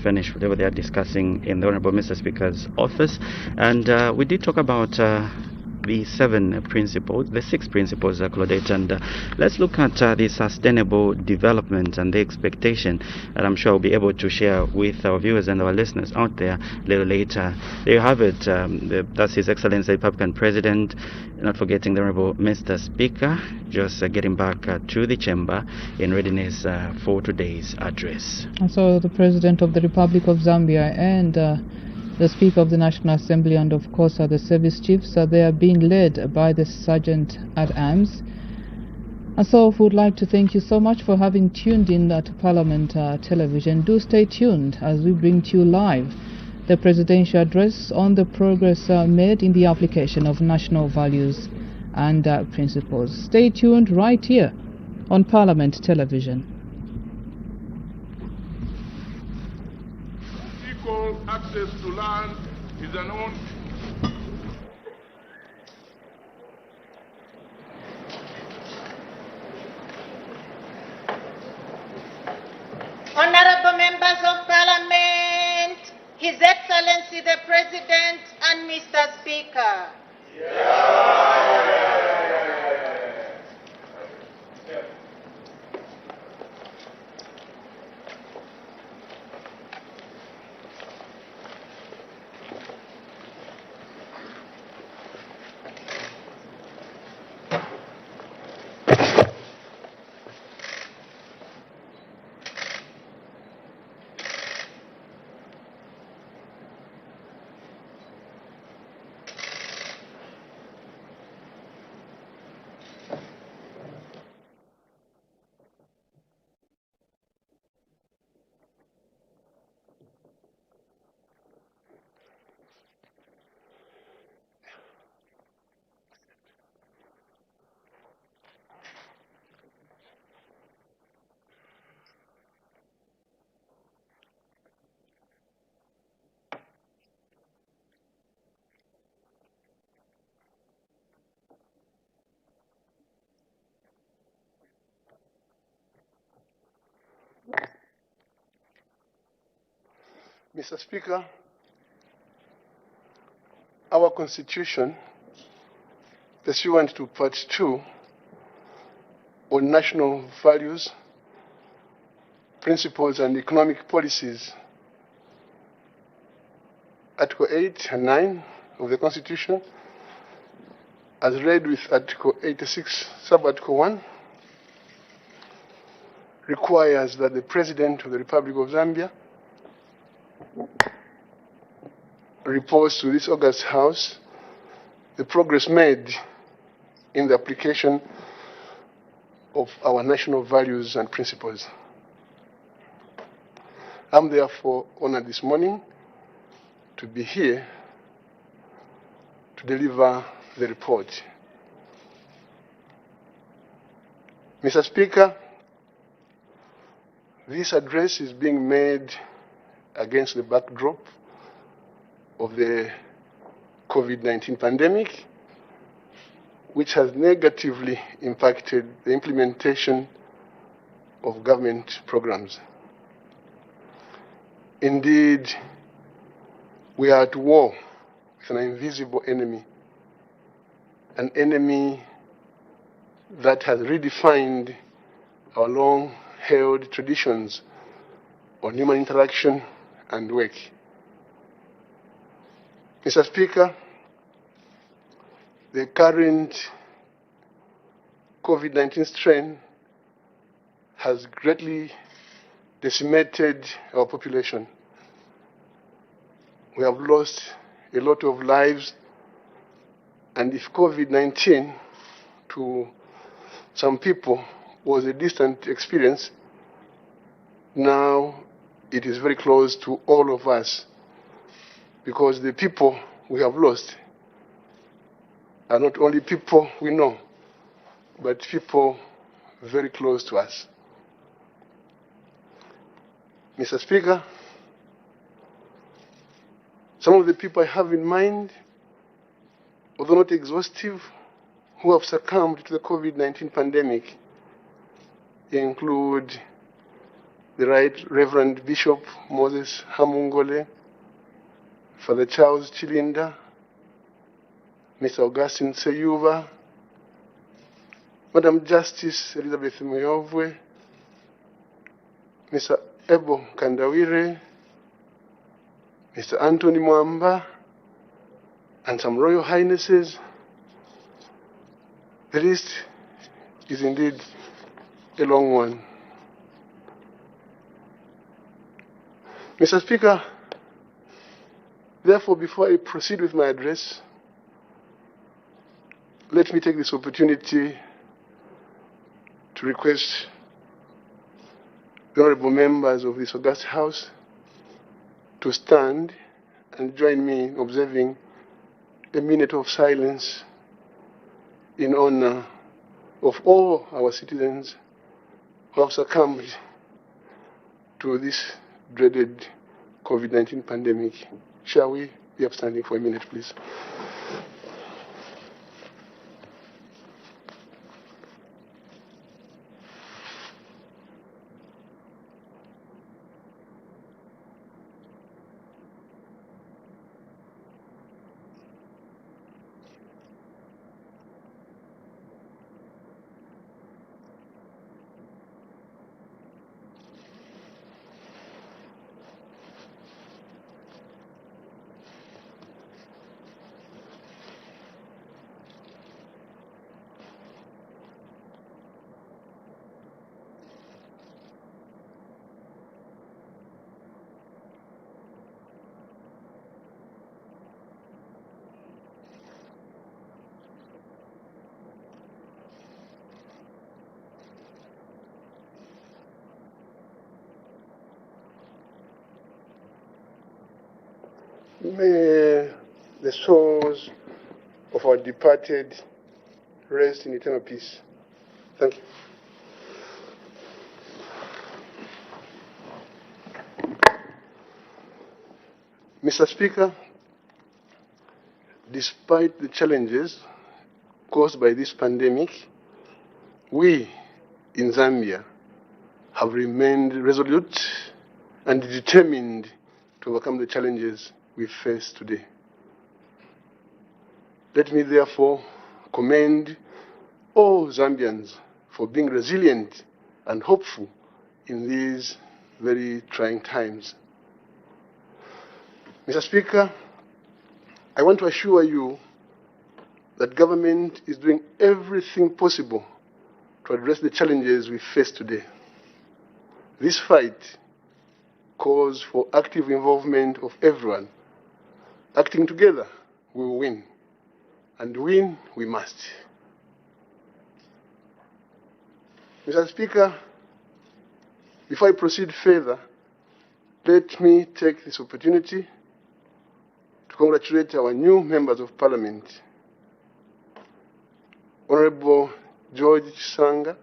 Speaker 5: finish whatever they are discussing in the Honorable Mr. Speaker's office. And we did talk about the 7 principles, the 6 principles, Claudette, and let's look at the sustainable development and the expectation that I'm sure we'll be able to share with our viewers and our listeners out there a little later. There you have it. That's His Excellency the Republican President, not forgetting the Honorable Mr. Speaker, just getting back to the chamber in readiness for today's address.
Speaker 4: And so the President of the Republic of Zambia and the Speaker of the National Assembly and of course the service chiefs, they are being led by the Sergeant at Arms. And so we would like to thank you so much for having tuned in to Parliament television. Do stay tuned as we bring to you live the presidential address on the progress made in the application of national values and principles. Stay tuned right here on Parliament television.
Speaker 1: Equal access to land is an
Speaker 10: Honorable members of Parliament, His Excellency the President and Mr. Speaker.
Speaker 7: Mr. Speaker, our Constitution, pursuant to Part 2 on national values, principles, and economic policies, Article 8 and 9 of the Constitution, as read with Article 86, Sub-Article 1, requires that the President of the Republic of Zambia reports to this august House the progress made in the application of our national values and principles. I'm therefore honored this morning to be here to deliver the report. Mr. Speaker, this address is being made against the backdrop of the COVID-19 pandemic, which has negatively impacted the implementation of government programs. Indeed, we are at war with an invisible enemy, an enemy that has redefined our long-held traditions on human interaction and work. Mr. Speaker, the current COVID-19 strain has greatly decimated our population. We have lost a lot of lives, and if COVID-19 to some people was a distant experience, now it is very close to all of us, because the people we have lost are not only people we know, but people very close to us. Mr. Speaker, some of the people I have in mind, although not exhaustive, who have succumbed to the COVID-19 pandemic include the Right Reverend Bishop Moses Hamungole, Father Charles Chilinda, Mr. Augustine Seyuva, Madam Justice Elizabeth Muyovwe, Mr. Ebo Kandawire, Mr. Anthony Mwamba, and some Royal Highnesses. The list is indeed a long one. Mr. Speaker, therefore, before I proceed with my address, let me take this opportunity to request the honorable members of this august House to stand and join me in observing a minute of silence in honor of all our citizens who have succumbed to this dreaded COVID-19 pandemic. Shall we be upstanding for a minute, please? May the souls of our departed rest in eternal peace. Thank you. Mr. Speaker, despite the challenges caused by this pandemic, we in Zambia have remained resolute and determined to to overcome the challenges we face today. Let me therefore commend all Zambians for being resilient and hopeful in these very trying times. Mr. Speaker, I want to assure you that government is doing everything possible to address the challenges we face today. This fight calls for active involvement of everyone. Acting together, we will win. And win we must. Mr. Speaker, before I proceed further, let me take this opportunity to congratulate our new members of Parliament, Honorable George Chisanga,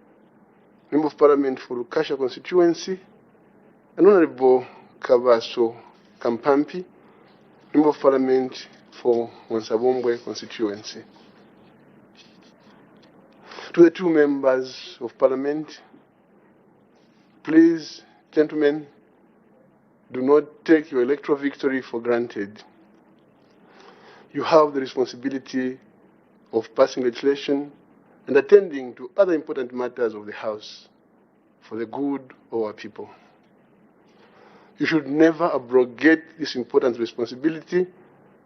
Speaker 7: Member of Parliament for Lukasha constituency, and Honorable Kavaso Kampampi, Member of Parliament for Mwansabombwe constituency. To the two members of Parliament, please, gentlemen, do not take your electoral victory for granted. You have the responsibility of passing legislation and attending to other important matters of the House for the good of our people. You should never abrogate this important responsibility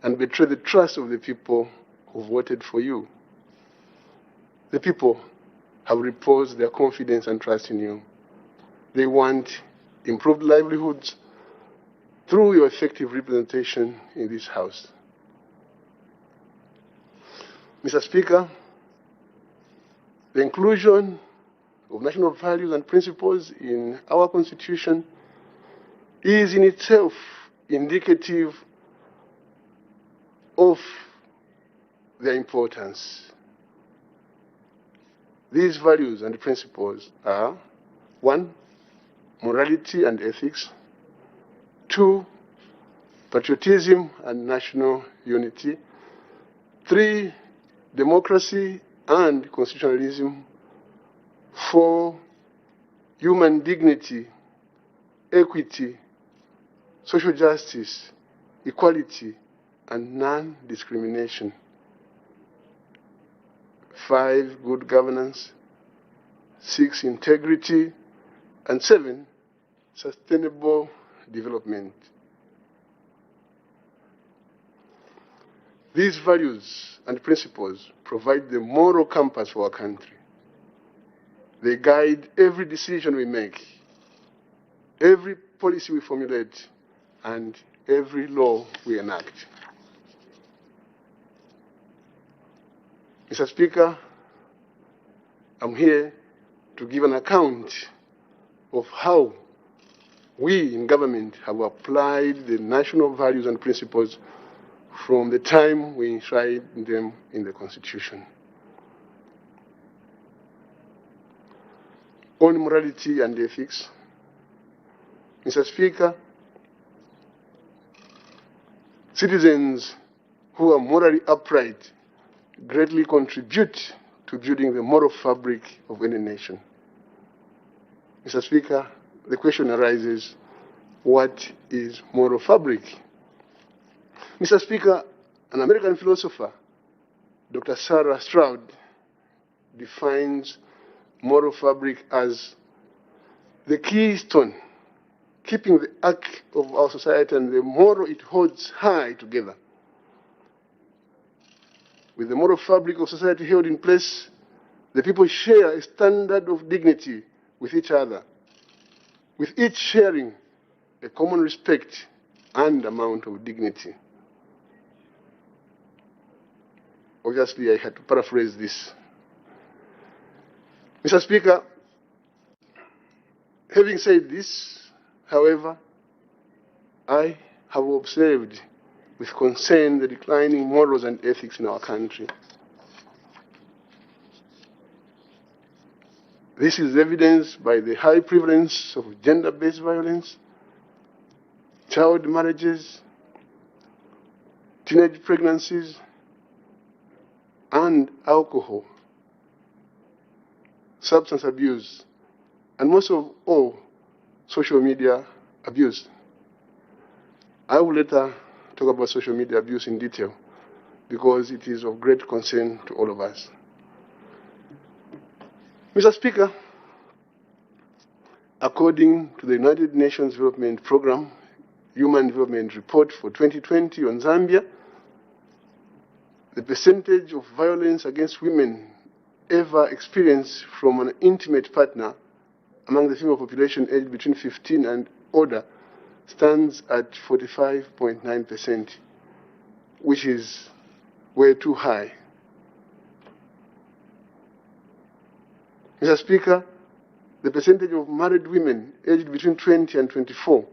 Speaker 7: and betray the trust of the people who voted for you. The people have reposed their confidence and trust in you. They want improved livelihoods through your effective representation in this House. Mr. Speaker, the inclusion of national values and principles in our Constitution is in itself indicative of their importance. These values and principles are: 1, morality and ethics; 2, patriotism and national unity; 3, democracy and constitutionalism; 4, human dignity, equity, social justice, equality, and non-discrimination; 5, good governance; 6, integrity; and 7, sustainable development. These values and principles provide the moral compass for our country. They guide every decision we make, every policy we formulate, and every law we enact. Mr. Speaker, I'm here to give an account of how we in government have applied the national values and principles from the time we enshrined them in the Constitution. On morality and ethics, Mr. Speaker, citizens who are morally upright greatly contribute to building the moral fabric of any nation. Mr. Speaker, the question arises, what is moral fabric? Mr. Speaker, an American philosopher, Dr. Sarah Stroud, defines moral fabric as the keystone keeping the arc of our society and the moral it holds high together. With the moral fabric of society held in place, the people share a standard of dignity with each other, with each sharing a common respect and amount of dignity. Obviously, I had to paraphrase this. Mr. Speaker, having said this, however, I have observed with concern the declining morals and ethics in our country. This is evidenced by the high prevalence of gender-based violence, child marriages, teenage pregnancies, and alcohol, substance abuse, and most of all, social media abuse. I will later talk about social media abuse in detail because it is of great concern to all of us. Mr. Speaker, according to the United Nations Development Programme Human Development Report for 2020 on Zambia, the percentage of violence against women ever experienced from an intimate partner among the female population aged between 15 and older stands at 45.9%, which is way too high. Mr. Speaker, the percentage of married women aged between 20 and 24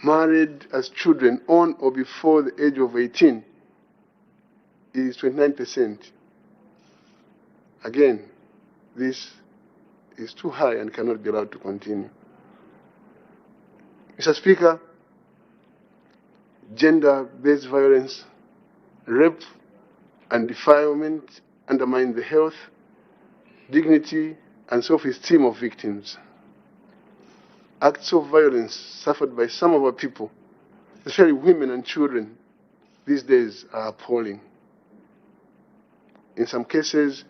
Speaker 7: married as children on or before the age of 18 is 29%. Again, this is too high and cannot be allowed to continue. Mr. Speaker, gender-based violence, rape, and defilement undermine the health, dignity, and self-esteem of victims. Acts of violence suffered by some of our people, especially women and children, these days are appalling. In some cases,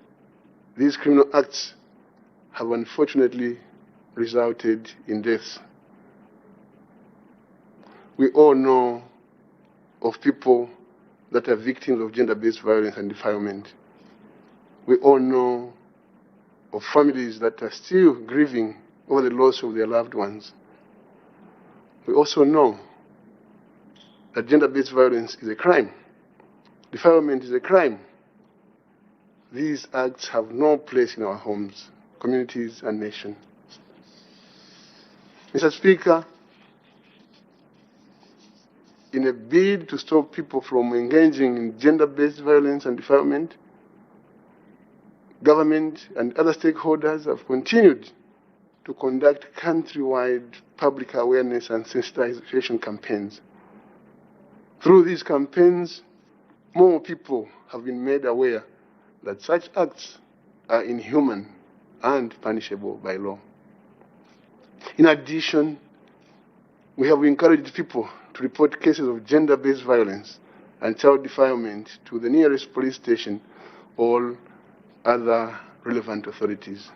Speaker 7: these criminal acts have unfortunately resulted in deaths. We all know of people that are victims of gender-based violence and defilement. We all know of families that are still grieving over the loss of their loved ones. We also know that gender-based violence is a crime. Defilement is a crime. These acts have no place in our homes, communities, and nation. Mr. Speaker, in a bid to stop people from engaging in gender-based violence and defilement, government and other stakeholders have continued to conduct countrywide public awareness and sensitization campaigns. Through these campaigns, more people have been made aware that such acts are inhuman and punishable by law. In addition, we have encouraged people to report cases of gender-based violence and child defilement to the nearest police station or other relevant authorities.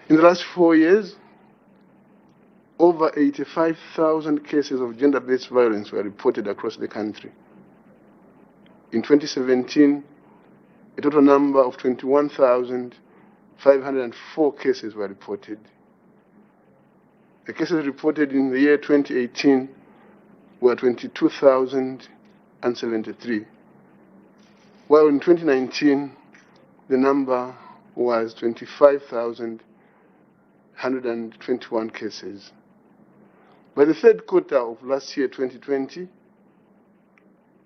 Speaker 7: In the last 4 years, over 85,000 cases of gender-based violence were reported across the country. In 2017, a total number of 21,504 cases were reported. The cases reported in the year 2018 were 22,073, while in 2019, the number was 25,121 cases. By the third quarter of last year, 2020,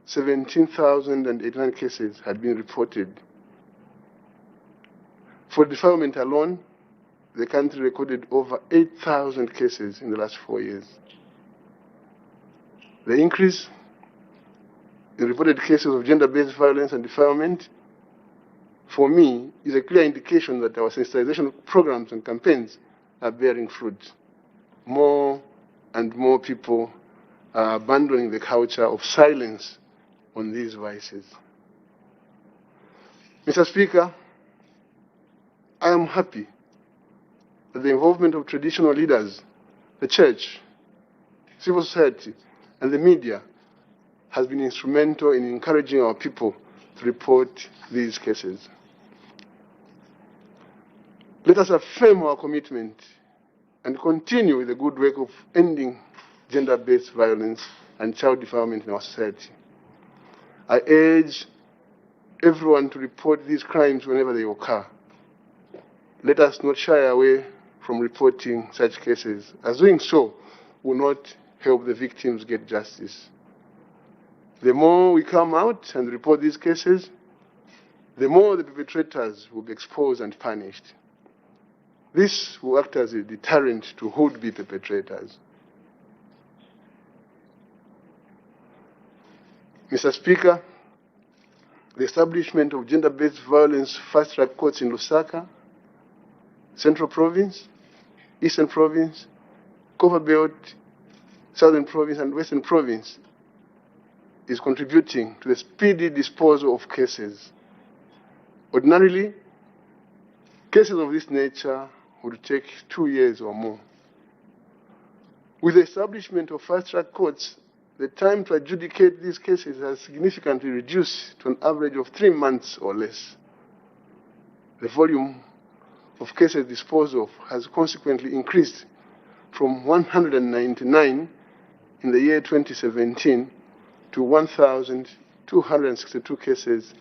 Speaker 7: 17,089 cases had been reported. For defilement alone, the country recorded over 8,000 cases in the last 4 years. The increase in reported cases of gender-based violence and defilement, for me, is a clear indication that our sensitization programs and campaigns are bearing fruit. More and more people are abandoning the culture of silence on these vices. Mr. Speaker, I am happy that the involvement of traditional leaders, the church, civil society, and the media has been instrumental in encouraging our people to report these cases. Let us affirm our commitment and continue with the good work of ending gender-based violence and child defilement in our society. I urge everyone to report these crimes whenever they occur. Let us not shy away from reporting such cases, as doing so will not help the victims get justice. The more we come out and report these cases, the more the perpetrators will be exposed and punished. This will act as a deterrent to would-be perpetrators. Mr. Speaker, the establishment of gender-based violence fast-track courts in Lusaka, Central Province, Eastern Province, Copperbelt, Southern Province and Western Province is contributing to the speedy disposal of cases. Ordinarily, cases of this nature would take 2 years or more. With the establishment of fast-track courts, the time to adjudicate these cases has significantly reduced to an average of 3 months or less. The volume of cases disposed of has consequently increased from 199 in the year 2017 to 1,262 cases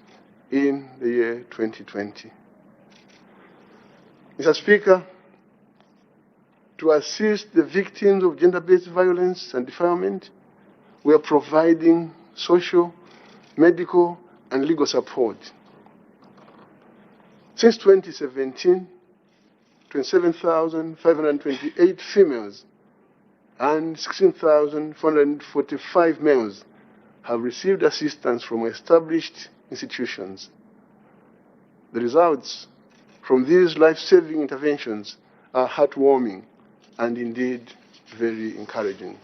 Speaker 7: in the year 2020. Mr. Speaker, to assist the victims of gender-based violence and defilement, we are providing social, medical, and legal support. Since 2017, 27,528 females and 16,445 males have received assistance from established institutions. The results from these life-saving interventions are heartwarming and indeed very encouraging.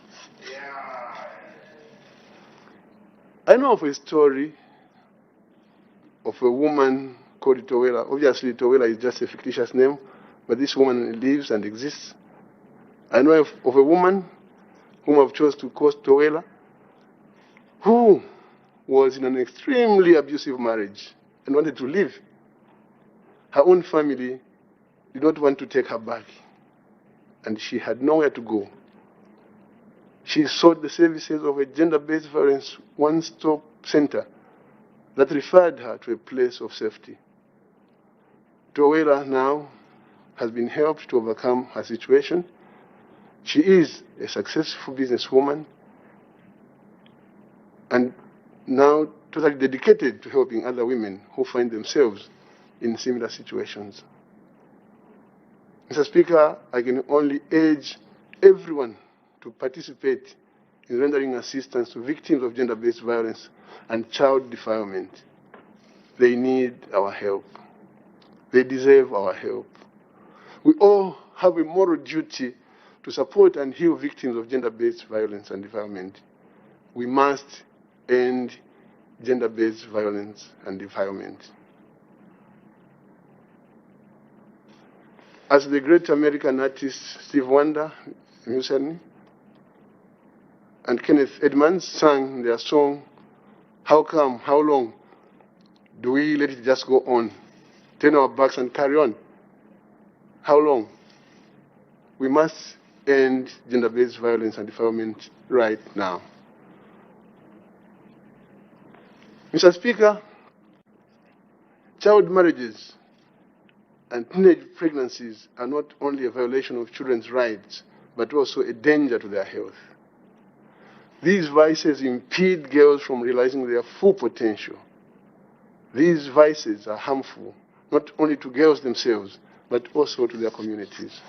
Speaker 7: I know of a story of a woman called Towela. Obviously, Towela is just a fictitious name, but this woman lives and exists. I know of a woman whom I've chosen to call Towela, who was in an extremely abusive marriage and wanted to leave. Her own family did not want to take her back, and she had nowhere to go. She sought the services of a gender-based violence one-stop center that referred her to a place of safety. Towela now has been helped to overcome her situation. She is a successful businesswoman and now totally dedicated to helping other women who find themselves in similar situations. Mr. Speaker, I can only urge everyone to participate in rendering assistance to victims of gender-based violence and child defilement. They need our help. They deserve our help. We all have a moral duty to support and heal victims of gender-based violence and defilement. We must end gender-based violence and defilement. As the great American artist Steve Wonder, musician, and Kenneth Edmonds sang their song, "How Come, How Long Do We Let It Just Go On? Turn our backs and carry on. How long?" We must end gender-based violence and defilement right now. Mr. Speaker, child marriages and teenage pregnancies are not only a violation of children's rights, but also a danger to their health. These vices impede girls from realizing their full potential. These vices are harmful, not only to girls themselves, but also to their communities.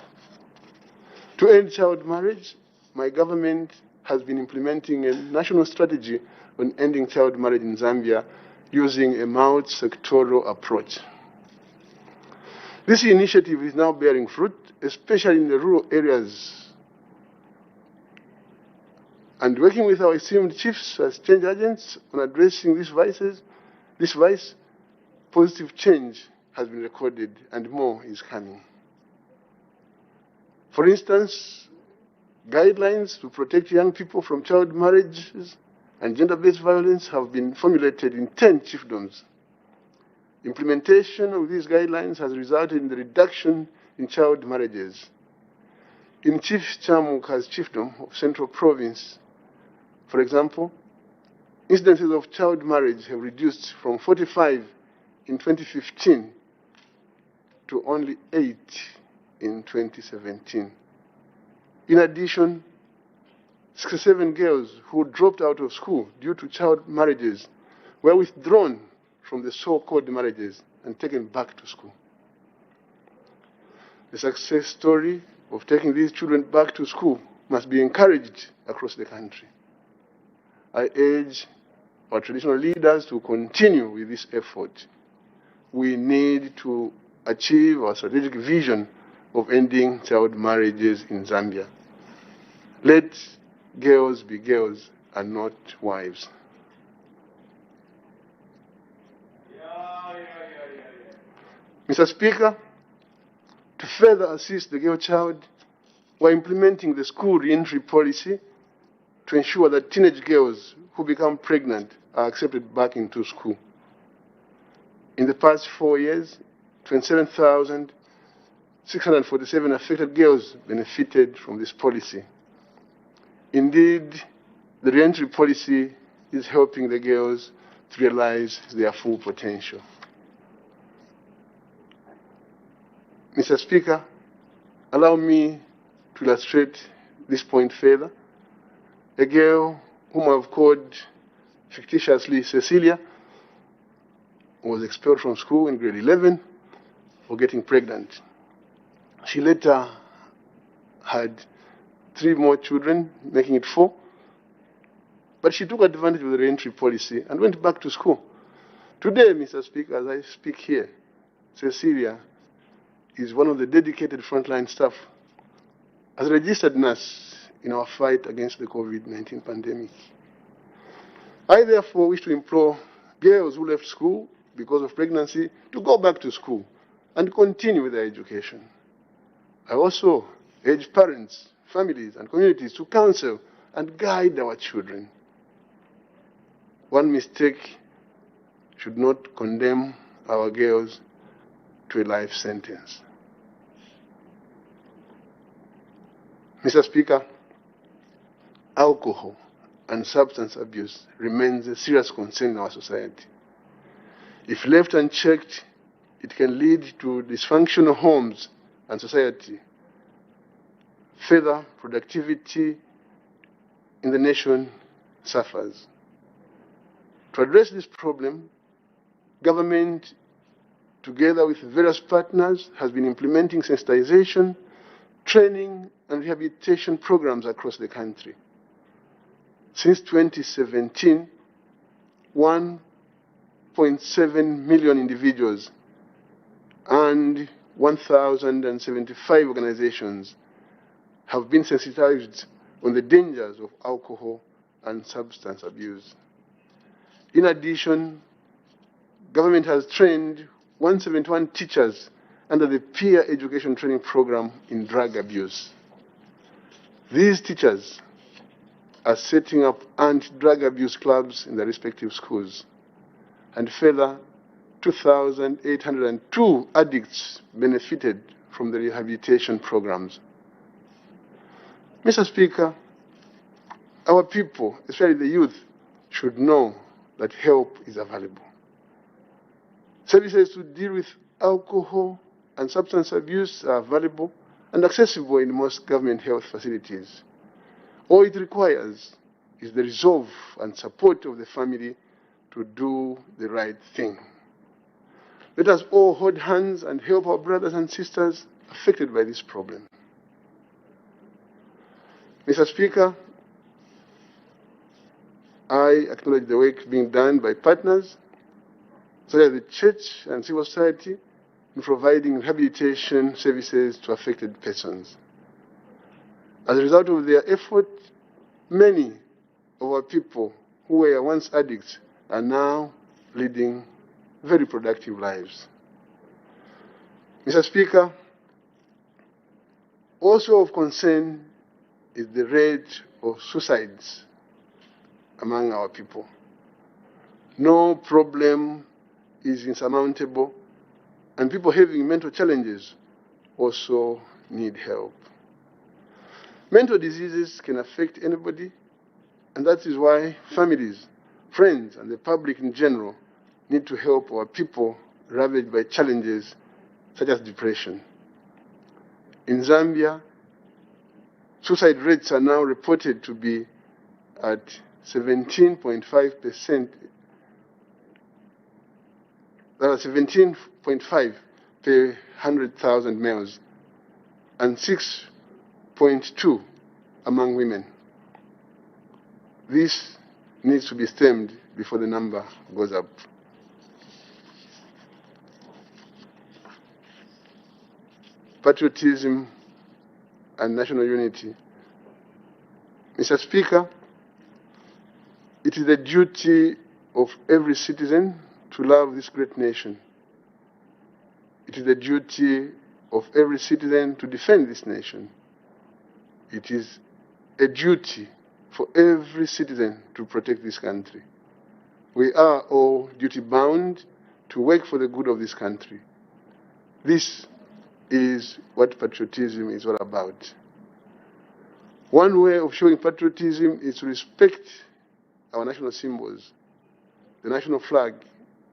Speaker 7: To end child marriage, my government has been implementing a national strategy on ending child marriage in Zambia using a multi-sectoral approach. This initiative is now bearing fruit, especially in the rural areas. And working with our esteemed chiefs as change agents on addressing these vice, positive change has been recorded and more is coming. For instance, guidelines to protect young people from child marriages and gender-based violence have been formulated in 10 chiefdoms. Implementation of these guidelines has resulted in the reduction in child marriages. In Chief Chamuka's chiefdom of Central Province, for example, incidences of child marriage have reduced from 45 in 2015 to only 8 in 2017. In addition, 67 girls who dropped out of school due to child marriages were withdrawn from the so-called marriages and taken back to school. The success story of taking these children back to school must be encouraged across the country. I urge our traditional leaders to continue with this effort. We need to achieve our strategic vision of ending child marriages in Zambia. Let girls be girls and not wives. Mr. Speaker, to further assist the girl child, we're implementing the school reentry policy to ensure that teenage girls who become pregnant are accepted back into school. In the past 4 years, 27,647 affected girls benefited from this policy. Indeed, the reentry policy is helping the girls to realize their full potential. Mr. Speaker, allow me to illustrate this point further. A girl whom I've called fictitiously Cecilia was expelled from school in grade 11 for getting pregnant. She later had 3 more children, making it 4. But she took advantage of the reentry policy and went back to school. Today, Mr. Speaker, as I speak here, Cecilia is one of the dedicated frontline staff as a registered nurse in our fight against the COVID-19 pandemic. I therefore wish to implore girls who left school because of pregnancy to go back to school and continue with their education. I also urge parents, families, and communities to counsel and guide our children. One mistake should not condemn our girls to a life sentence. Mr. Speaker, alcohol and substance abuse remains a serious concern in our society. If left unchecked, it can lead to dysfunctional homes and society. Further, productivity in the nation suffers. To address this problem, government, together with various partners, has been implementing sensitization, training, and rehabilitation programs across the country. Since 2017, 1.7 million individuals and 1,075 organizations have been sensitized on the dangers of alcohol and substance abuse. In addition, government has trained 171 teachers under the Peer Education Training Program in drug abuse. These teachers are setting up anti-drug abuse clubs in their respective schools. And further, 2,802 addicts benefited from the rehabilitation programs. Mr. Speaker, our people, especially the youth, should know that help is available. Services to deal with alcohol and substance abuse are available and accessible in most government health facilities. All it requires is the resolve and support of the family to do the right thing. Let us all hold hands and help our brothers and sisters affected by this problem. Mr. Speaker, I acknowledge the work being done by partners, such as the church and civil society, in providing rehabilitation services to affected persons. As a result of their effort, many of our people who were once addicts are now leading very productive lives. Mr. Speaker, also of concern is the rate of suicides among our people. No problem is insurmountable, and people having mental challenges also need help. Mental diseases can affect anybody, and that is why families, friends, and the public in general need to help our people ravaged by challenges such as depression. In Zambia, suicide rates are now reported to be at 17.5%. There are 17.5 per 100,000 males and 6.2 among women. This needs to be stemmed before the number goes up. Patriotism and national unity
Speaker 2: Mr. Speaker, it is the duty of every citizen to love this great nation. It is the duty of every citizen to defend this nation. It is a duty for every citizen to protect this country. We are all duty-bound to work for the good of this country. This is what patriotism is all about. One way of showing patriotism is to respect our national symbols, the national flag,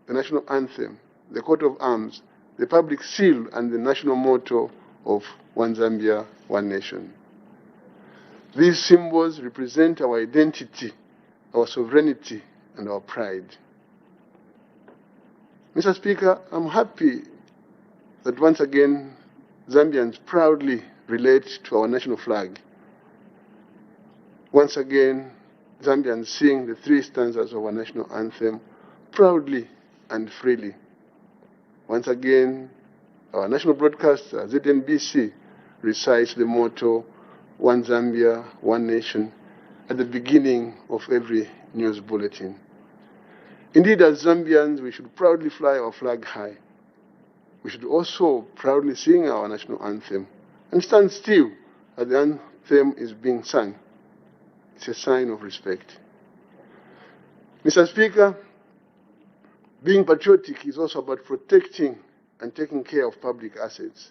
Speaker 2: the national anthem, the coat of arms, the public seal, and the national motto of One Zambia, One Nation. These symbols represent our identity, our sovereignty, and our pride. Mr. Speaker, I'm happy that once again Zambians proudly relate to our national flag. Once again, Zambians sing the three stanzas of our national anthem proudly and freely. Once again, our national broadcaster, ZNBC, recites the motto, One Zambia, One Nation, at the beginning of every news bulletin. Indeed, as Zambians, we should proudly fly our flag high. We should also proudly sing our national anthem and stand still as the anthem is being sung. It's a sign of respect. Mr. Speaker, being patriotic is also about protecting and taking care of public assets.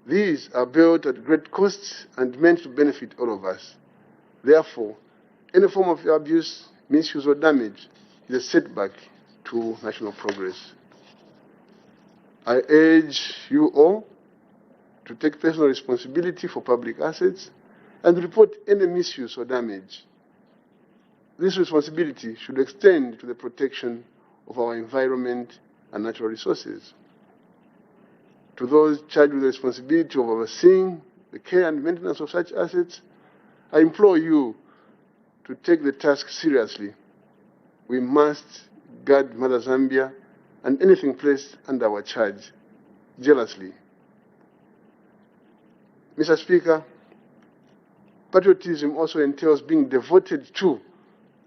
Speaker 2: These are built at great costs and meant to benefit all of us. Therefore, any form of abuse, misuse, or damage is a setback to national progress. I urge you all to take personal responsibility for public assets and report any misuse or damage. This responsibility should extend to the protection of our environment and natural resources. To those charged with the responsibility of overseeing the care and maintenance of such assets, I implore you to take the task seriously. We must guard Mother Zambia and anything placed under our charge jealously. Mr. Speaker, patriotism also entails being devoted to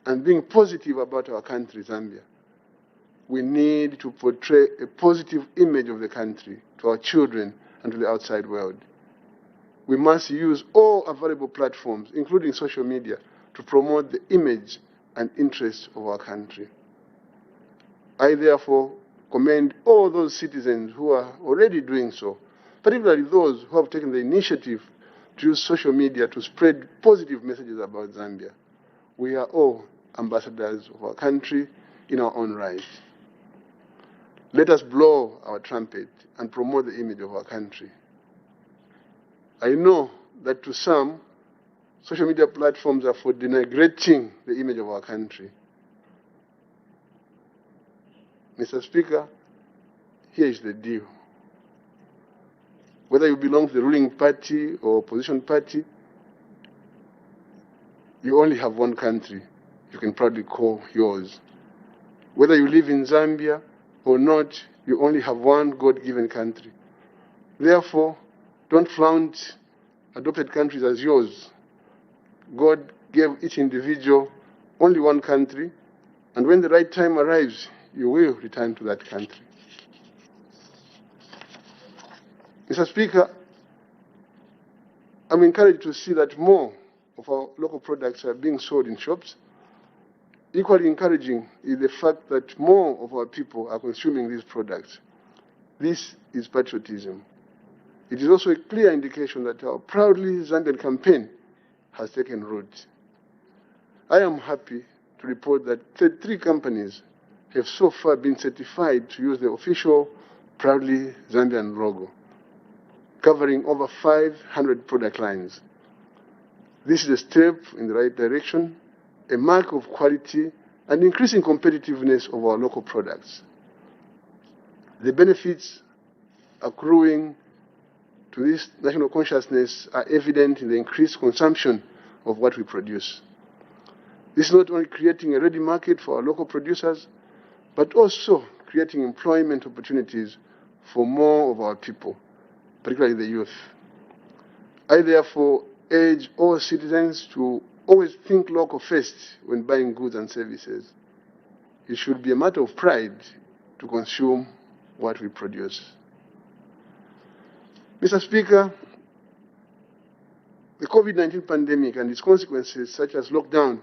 Speaker 2: and being positive about our country, Zambia. We need to portray a positive image of the country to our children and to the outside world. We must use all available platforms, including social media, to promote the image and interests of our country. I therefore commend all those citizens who are already doing so, particularly those who have taken the initiative to use social media to spread positive messages about Zambia. We are all ambassadors of our country in our own right. Let us blow our trumpet and promote the image of our country. I know that to some, social media platforms are for denigrating the image of our country. Mr. Speaker, here is the deal. Whether you belong to the ruling party or opposition party, you only have one country you can proudly call yours. Whether you live in Zambia or not, you only have one God-given country. Therefore, don't flaunt adopted countries as yours. God gave each individual only one country, and when the right time arrives, you will return to that country. Mr. Speaker, I'm encouraged to see that more of our local products are being sold in shops. Equally encouraging is the fact that more of our people are consuming these products. This is patriotism. It is also a clear indication that our Proudly Zambian campaign has taken root. I am happy to report that 33 companies have so far been certified to use the official Proudly Zambian logo, covering over 500 product lines. This is a step in the right direction, a mark of quality and increasing competitiveness of our local products. The benefits accruing to this national consciousness are evident in the increased consumption of what we produce. This is not only creating a ready market for our local producers, but also creating employment opportunities for more of our people, particularly the youth. I therefore
Speaker 11: urge all citizens to always think local first when buying goods and services. It should be a matter of pride to consume what we produce. Mr. Speaker, the COVID-19 pandemic and its consequences, such as lockdown,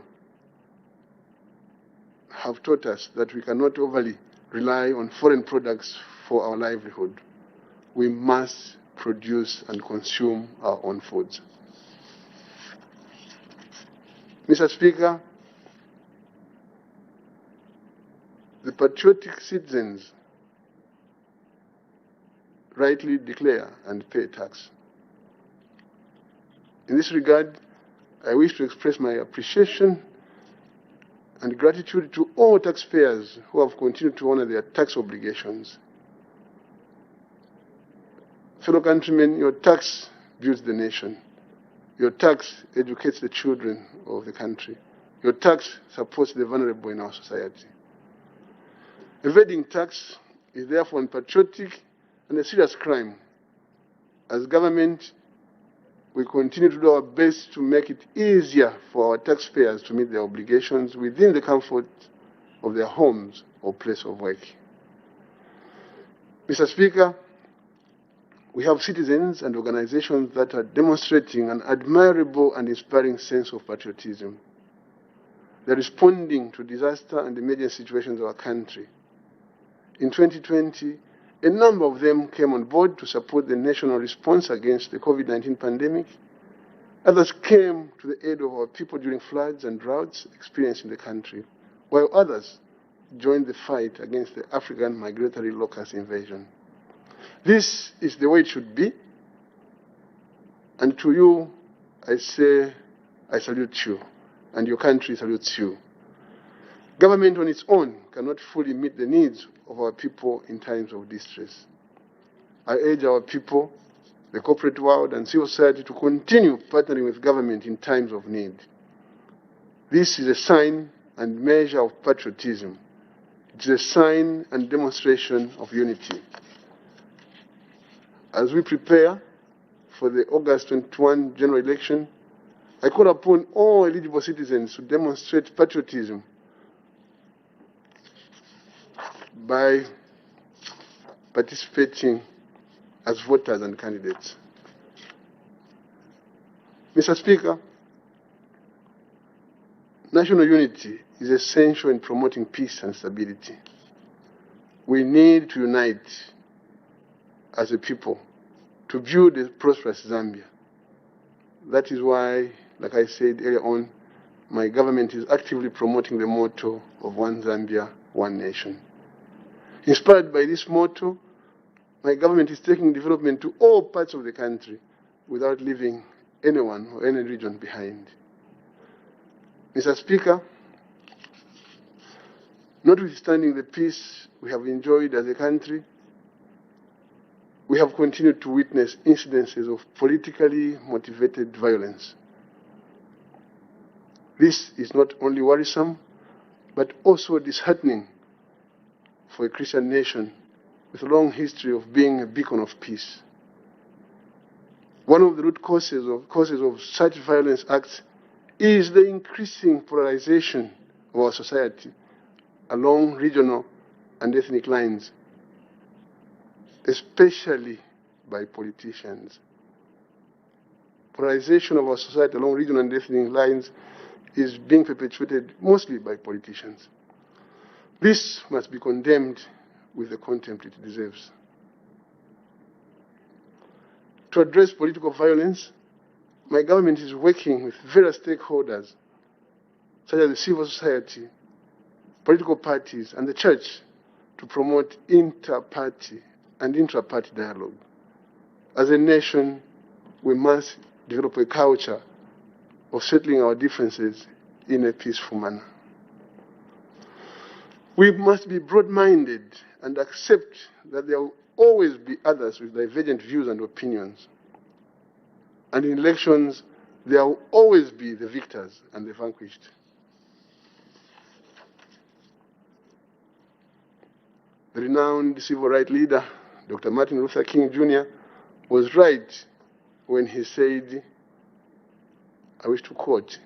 Speaker 11: have taught us that we cannot overly rely on foreign products for our livelihood. We must produce and consume our own foods. Mr. Speaker, the patriotic citizens rightly declare and pay tax. In this regard, I wish to express my appreciation and gratitude to all taxpayers who have continued to honor their tax obligations. Fellow countrymen, your tax builds the nation. Your tax educates the children of the country. Your tax supports the vulnerable in our society. Evading tax is therefore unpatriotic and a serious crime. As government, we continue to do our best to make it easier for our taxpayers to meet their obligations within the comfort of their homes or place of work. Mr. Speaker, we have citizens and organizations that are demonstrating an admirable and inspiring sense of patriotism. They're responding to disaster and emergency situations of our country. In 2020, a number of them came on board to support the national response against the COVID-19 pandemic. Others came to the aid of our people during floods and droughts experienced in the country, while others joined the fight against the African migratory locust invasion. This is the way it should be, and to you, I say, I salute you, and your country salutes you. Government on its own cannot fully meet the needs of our people in times of distress. I urge our people, the corporate world, and civil society to continue partnering with government in times of need. This is a sign and measure of patriotism. It is a sign and demonstration of unity. As we prepare for the August 21 general election, I call upon all eligible citizens to demonstrate patriotism by participating as voters and candidates. Mr. Speaker, national unity is essential in promoting peace and stability. We need to unite as a people to build a prosperous Zambia. That is why, like I said earlier on, my government is actively promoting the motto of One Zambia, One Nation. Inspired by this motto, my government is taking development to all parts of the country without leaving anyone or any region behind. Mr. Speaker, notwithstanding the peace we have enjoyed as a country, we have continued to witness incidences of politically motivated violence. This is not only worrisome, but also disheartening for a Christian nation with a long history of being a beacon of peace. One of the root causes of such violence acts is the increasing polarization of our society along regional and ethnic lines, especially by politicians. Polarization of our society along regional and ethnic lines is being perpetuated mostly by politicians. This must be condemned with the contempt it deserves. To address political violence, my government is working with various stakeholders, such as the civil society, political parties, and the church, to promote inter-party and intra-party dialogue. As a nation, we must develop a culture of settling our differences in a peaceful manner. We must be broad-minded and accept that there will always be others with divergent views and opinions. And in elections, there will always be the victors and the vanquished. The renowned civil rights leader, Dr. Martin Luther King Jr., was right when he said, I wish to quote,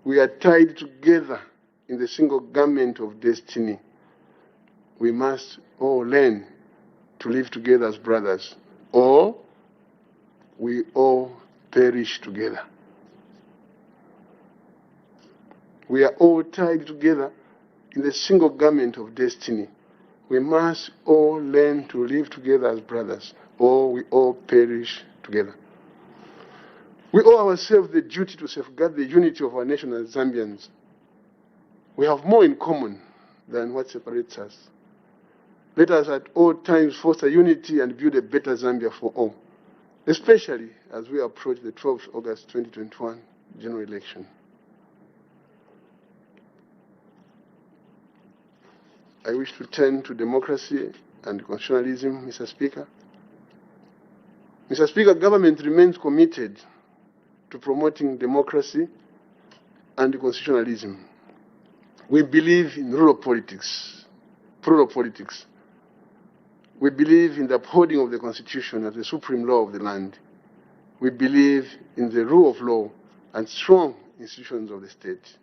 Speaker 11: "We are tied together in the single garment of destiny. We must all learn to live together as brothers, or we all perish together." We are all tied together in the single garment of destiny. We must all learn to live together as brothers, or we all perish together. We owe ourselves the duty to safeguard the unity of our nation as Zambians. We have more in common than what separates us. Let us at all times foster unity and build a better Zambia for all, especially as we approach the 12th August 2021 general election. I wish to turn to democracy and constitutionalism, Mr. Speaker. Mr. Speaker, government remains committed to promoting democracy and constitutionalism. We believe in rural politics, plural politics. We believe in the upholding of the Constitution as the supreme law of the land. We believe in the rule of law and strong institutions of the state.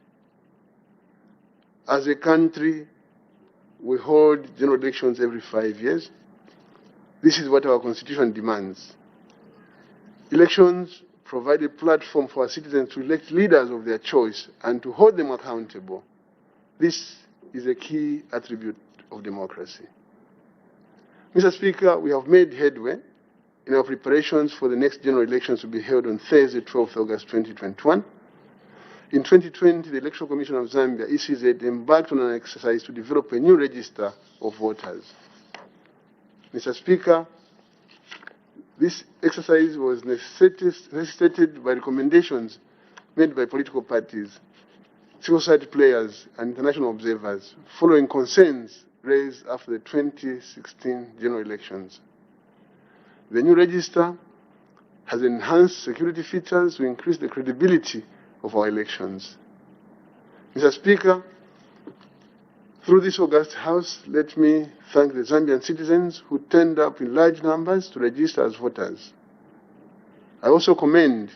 Speaker 11: As a country, we hold general elections every 5 years. This is what our Constitution demands. Elections provide a platform for our citizens to elect leaders of their choice and to hold them accountable. This is a key attribute of democracy. Mr. Speaker, we have made headway in our preparations for the next general elections to be held on Thursday, 12th August 2021. In 2020, the Electoral Commission of Zambia, ECZ, embarked on an exercise to develop a new register of voters. Mr. Speaker, this exercise was necessitated by recommendations made by political parties, civil society players, and international observers, following concerns raised after the 2016 general elections. The new register has enhanced security features to increase the credibility of our elections. Mr. Speaker, through this August House, let me thank the Zambian citizens who turned up in large numbers to register as voters. I also commend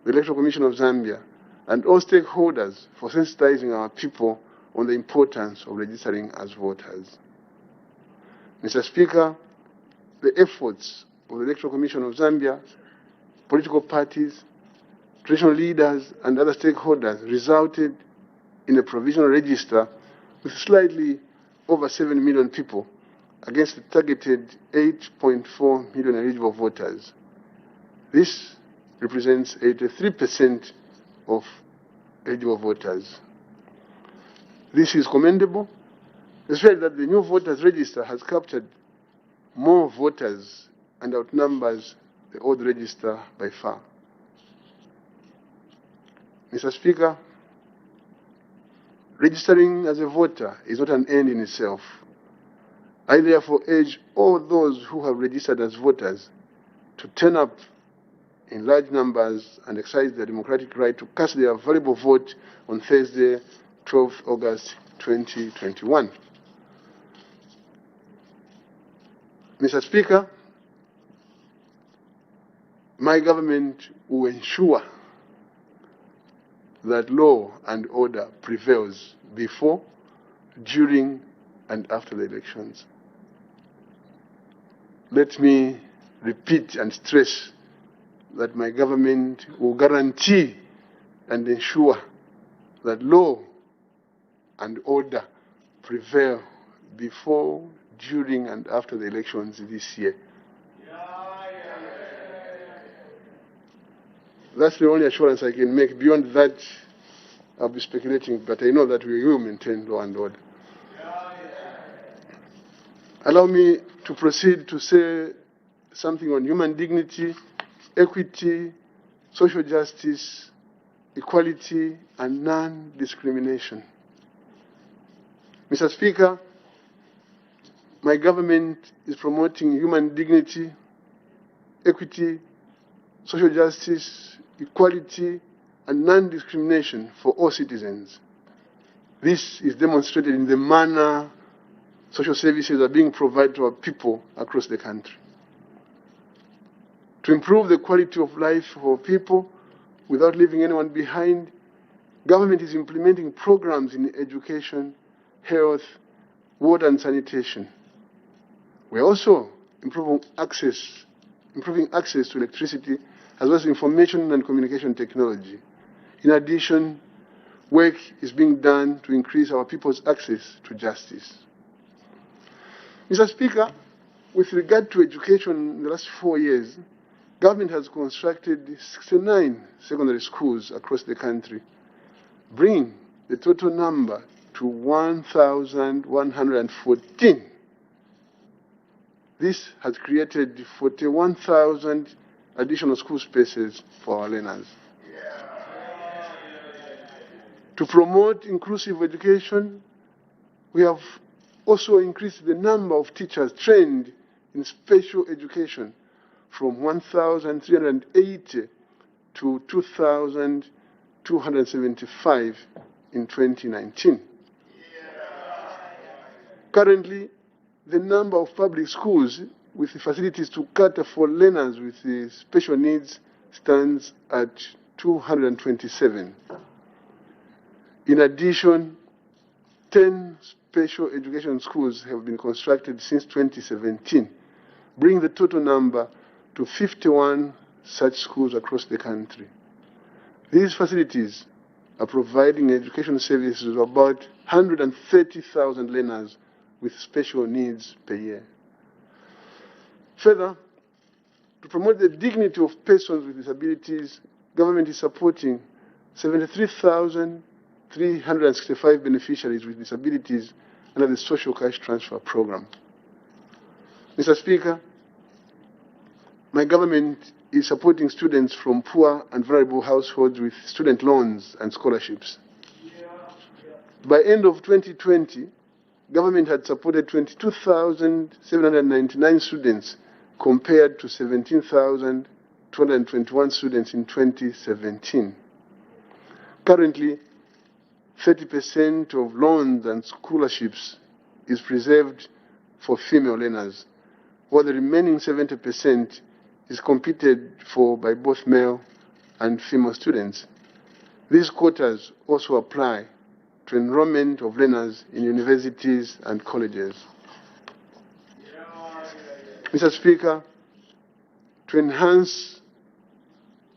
Speaker 11: the Electoral Commission of Zambia and all stakeholders for sensitizing our people on the importance of registering as voters. Mr. Speaker, the efforts of the Electoral Commission of Zambia, political parties, traditional leaders, and other stakeholders resulted in a provisional register with slightly over 7 million people against the targeted 8.4 million eligible voters. This represents 83% of eligible voters. This is commendable, especially that the new voters register has captured more voters and outnumbers the old register by far. Mr. Speaker, registering as a voter is not an end in itself. I therefore urge all those who have registered as voters to turn up in large numbers and exercise their democratic right to cast their valuable vote on Thursday, 12th August 2021. Mr. Speaker, my government will ensure that law and order prevails before, during, and after the elections. Let me repeat and stress that my government will guarantee and ensure that law and order prevail before, during, and after the elections this year. That's the only assurance I can make. Beyond that, I'll be speculating, but I know that we will maintain law and order. Allow me to proceed to say something on human dignity, equity, social justice, equality, and non-discrimination. Mr. Speaker, my government is promoting human dignity, equity, social justice, equality, and non-discrimination for all citizens. This is demonstrated in the manner social services are being provided to our people across the country. To improve the quality of life for people, without leaving anyone behind, government is implementing programs in education, health, water and sanitation. We're also improving access to electricity as well as information and communication technology. In addition, work is being done to increase our people's access to justice. Mr. Speaker, with regard to education in the last 4 years, government has constructed 69 secondary schools across the country, bringing the total number to 1,114. This has created 41,000 additional school spaces for our learners. To promote inclusive education, we have also increased the number of teachers trained in special education from 1,380 to 2,275 in 2019. Currently, the number of public schools with the facilities to cater for learners with special needs stands at 227. In addition, 10 special education schools have been constructed since 2017, bringing the total number to 51 such schools across the country. These facilities are providing education services to about 130,000 learners with special needs per year. Further, to promote the dignity of persons with disabilities, government is supporting 73,365 beneficiaries with disabilities under the Social Cash Transfer Program. Mr. Speaker, my government is supporting students from poor and vulnerable households with student loans and scholarships. By end of 2020, government had supported 22,799 students compared to 17,221 students in 2017. Currently, 30% of loans and scholarships is preserved for female learners, while the remaining 70% is competed for by both male and female students. These quotas also apply to enrollment of learners in universities and colleges. Mr. Speaker, to enhance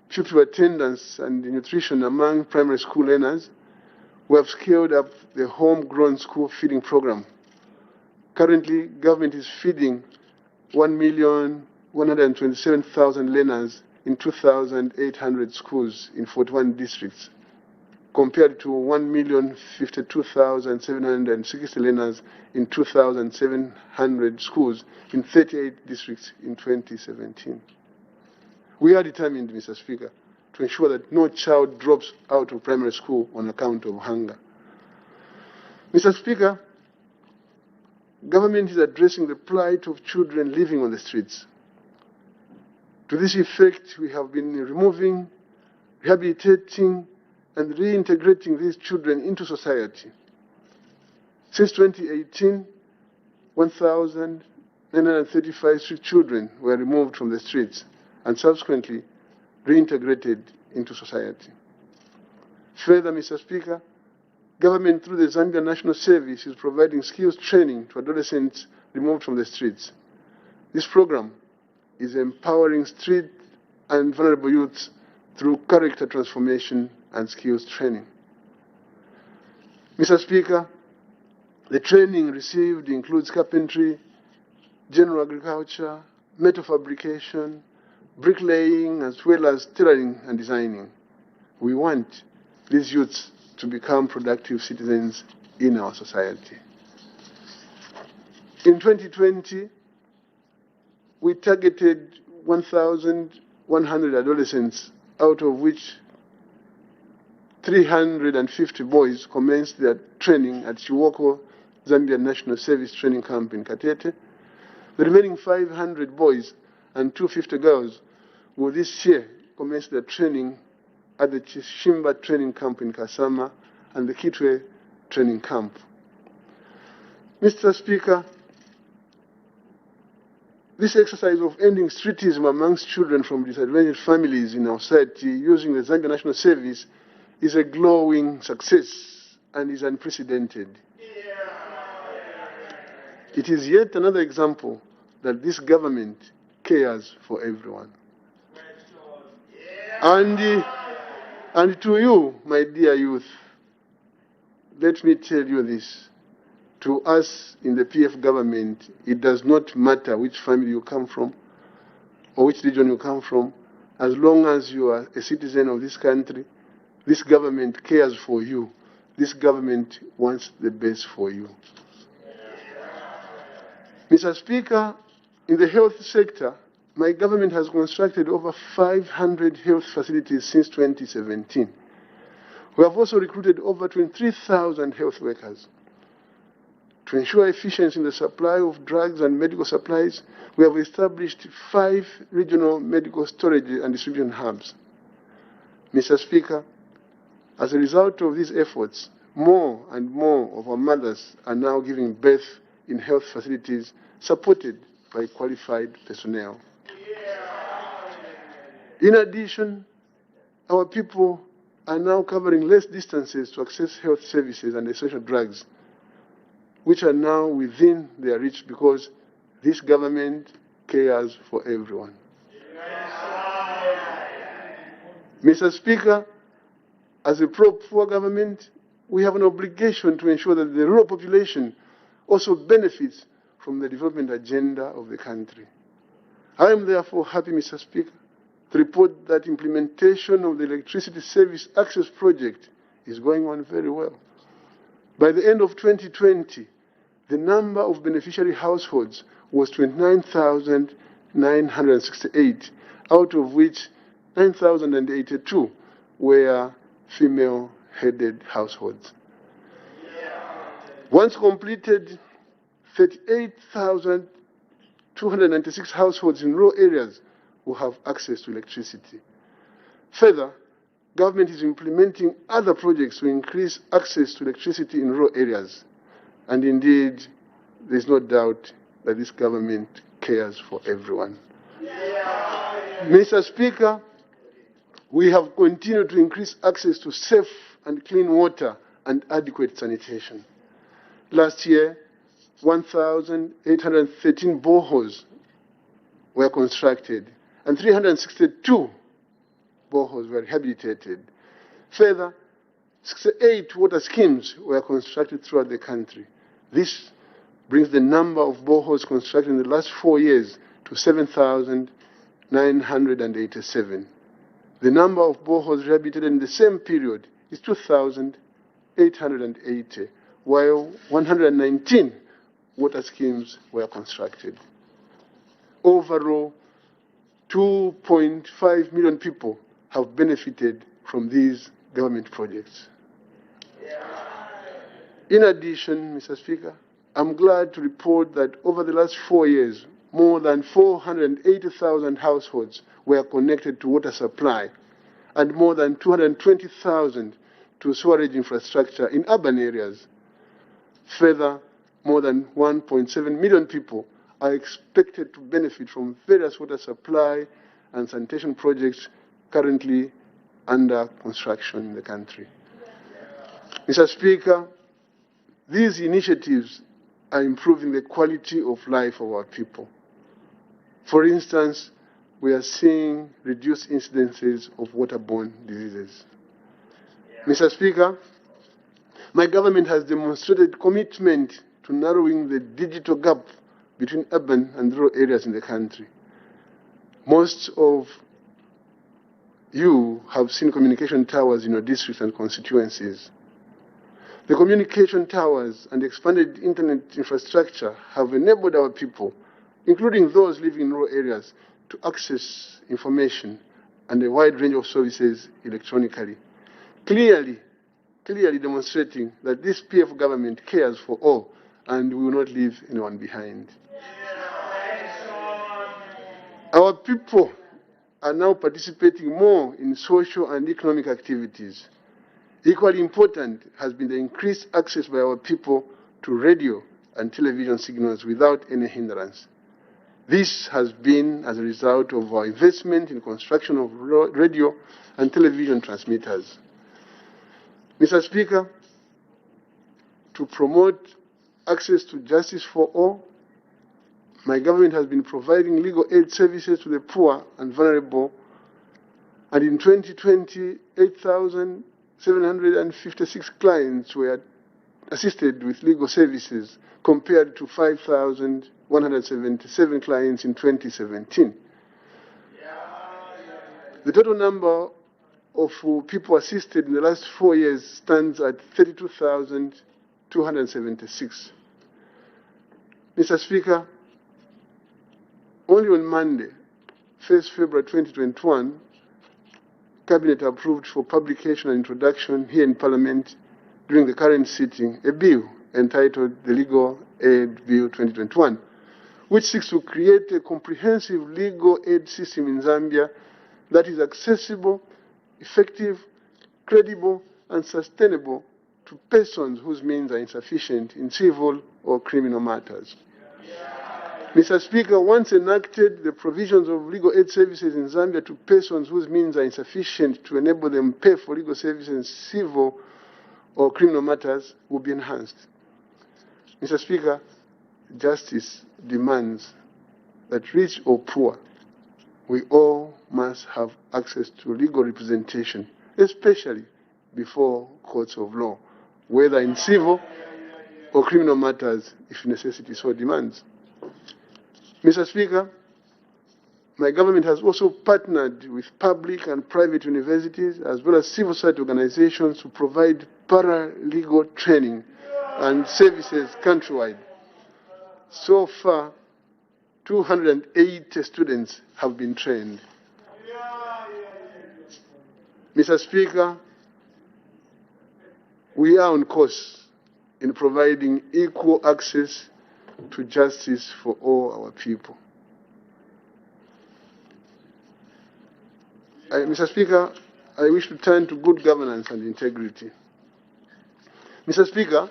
Speaker 11: pupil attendance and nutrition among primary school learners, we have scaled up the homegrown school feeding program. Currently, government is feeding 1,127,000 learners in 2,800 schools in 41 districts, compared to 1,052,760 learners in 2,700 schools in 38 districts in 2017. We are determined, Mr. Speaker, to ensure that no child drops out of primary school on account of hunger. Mr. Speaker, government is addressing the plight of children living on the streets. To this effect, we have been removing, rehabilitating, and reintegrating these children into society. Since 2018, 1,935 street children were removed from the streets and subsequently reintegrated into society. Further, Mr. Speaker, government through the Zambia National Service is providing skills training to adolescents removed from the streets. This program is empowering street and vulnerable youths through character transformation and skills training. Mr. Speaker, the training received includes carpentry, general agriculture, metal fabrication, bricklaying, as well as tailoring and designing. We want these youths to become productive citizens in our society. In 2020, we targeted 1,100 adolescents, out of which 350 boys commenced their training at Chiwoko Zambia National Service Training Camp in Katete. The remaining 500 boys and 250 girls will this year commence their training at the Chishimba Training Camp in Kasama and the Kitwe Training Camp. Mr. Speaker, This exercise of ending streetism amongst children from disadvantaged families in our society using the Zambia National Service is a glowing success and is unprecedented. It is yet another example that this government cares for everyone. And to you, my dear youth, let me tell you this. To us in the PF government, it does not matter which family you come from or which region you come from. As long as you are a citizen of this country, this government cares for you. This government wants the best for you. Mr. Speaker, in the health sector, my government has constructed over 500 health facilities since 2017. We have also recruited over 23,000 health workers. To ensure efficiency in the supply of drugs and medical supplies, we have established 5 regional medical storage and distribution hubs. Mr. Speaker, as a result of these efforts, more and more of our mothers are now giving birth in health facilities supported by qualified personnel. In addition, our people are now covering less distances to access health services and essential drugs, which are now within their reach because this government cares for everyone. Mr. Speaker, as a pro-poor government, we have an obligation to ensure that the rural population also benefits from the development agenda of the country. I am therefore happy, Mr. Speaker, to report that implementation of the Electricity Service Access Project is going on very well. By the end of 2020, the number of beneficiary households was 29,968, out of which 9,082 were female-headed households. Once completed, 38,296 households in rural areas will have access to electricity. Further, government is implementing other projects to increase access to electricity in rural areas. And indeed, there is no doubt that this government cares for everyone. Mr. Speaker, we have continued to increase access to safe and clean water and adequate sanitation. Last year, 1,813 boreholes were constructed and 362 boreholes were rehabilitated. Further, 68 water schemes were constructed throughout the country. This brings the number of boreholes constructed in the last 4 years to 7,987. The number of boreholes rehabilitated in the same period is 2,880, while 119 water schemes were constructed. Overall, 2.5 million people have benefited from these government projects. In addition, Mr. Speaker, I'm glad to report that over the last 4 years, more than 480,000 households were connected to water supply and more than 220,000 to sewerage infrastructure in urban areas. Further, more than 1.7 million people are expected to benefit from various water supply and sanitation projects currently under construction in the country. Mr. Speaker, these initiatives are improving the quality of life of our people. For instance, we are seeing reduced incidences of waterborne diseases. Mr. Speaker, my government has demonstrated commitment to narrowing the digital gap between urban and rural areas in the country. Most of you have seen communication towers in your districts and constituencies. The communication towers and expanded internet infrastructure have enabled our people, including those living in rural areas, to access information and a wide range of services electronically, clearly demonstrating that this PF government cares for all and we will not leave anyone behind. Our people are now participating more in social and economic activities. Equally important has been the increased access by our people to radio and television signals without any hindrance. This has been as a result of our investment in construction of radio and television transmitters. Mr. Speaker, to promote access to justice for all, my government has been providing legal aid services to the poor and vulnerable, and in 2020, 8,756 clients were assisted with legal services compared to 5,177 clients in 2017. The total number of people assisted in the last 4 years stands at 32,276. Mr. Speaker, only on Monday, 1st February 2021, Cabinet approved for publication and introduction here in Parliament during the current sitting a bill entitled the Legal Aid Bill 2021, which seeks to create a comprehensive legal aid system in Zambia that is accessible, effective, credible, and sustainable to persons whose means are insufficient in civil or criminal matters. Mr. Speaker, once enacted, the provisions of legal aid services in Zambia to persons whose means are insufficient to enable them pay for legal services in civil or criminal matters will be enhanced. Mr. Speaker, justice demands that rich or poor, we all must have access to legal representation, especially before courts of law, whether in civil or criminal matters, if necessity so demands. Mr. Speaker, my government has also partnered with public and private universities as well as civil society organizations to provide paralegal training and services countrywide. So far, 208 students have been trained. Mr. Speaker, we are on course in providing equal access to justice for all our people. Mr. Speaker, I wish to turn to good governance and integrity. Mr. Speaker,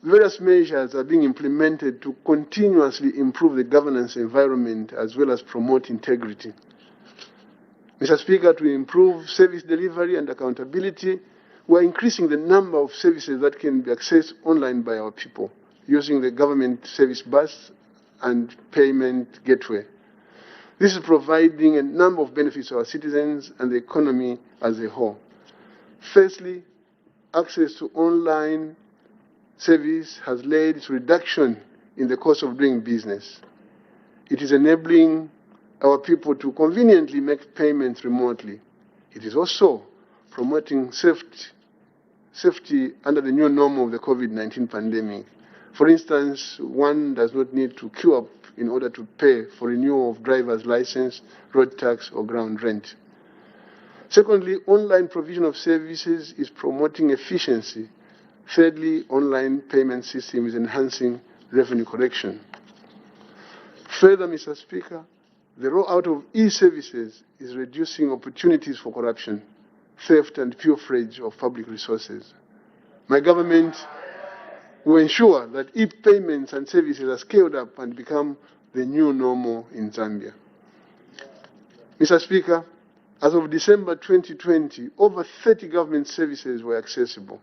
Speaker 11: various measures are being implemented to continuously improve the governance environment as well as promote integrity. Mr. Speaker, to improve service delivery and accountability, we are increasing the number of services that can be accessed online by our people using the government service bus and payment gateway. This is providing a number of benefits to our citizens and the economy as a whole. Firstly, access to online service has led to reduction in the cost of doing business. It is enabling our people to conveniently make payments remotely. It is also promoting safety under the new normal of the COVID-19 pandemic. For instance, one does not need to queue up in order to pay for renewal of driver's license, road tax, or ground rent. Secondly, online provision of services is promoting efficiency. Thirdly, online payment system is enhancing revenue collection. Further, Mr. Speaker, the rollout of e-services is reducing opportunities for corruption, theft, and pilferage of public resources. My government will ensure that e-payments and services are scaled up and become the new normal in Zambia. Mr. Speaker, as of December 2020, over 30 government services were accessible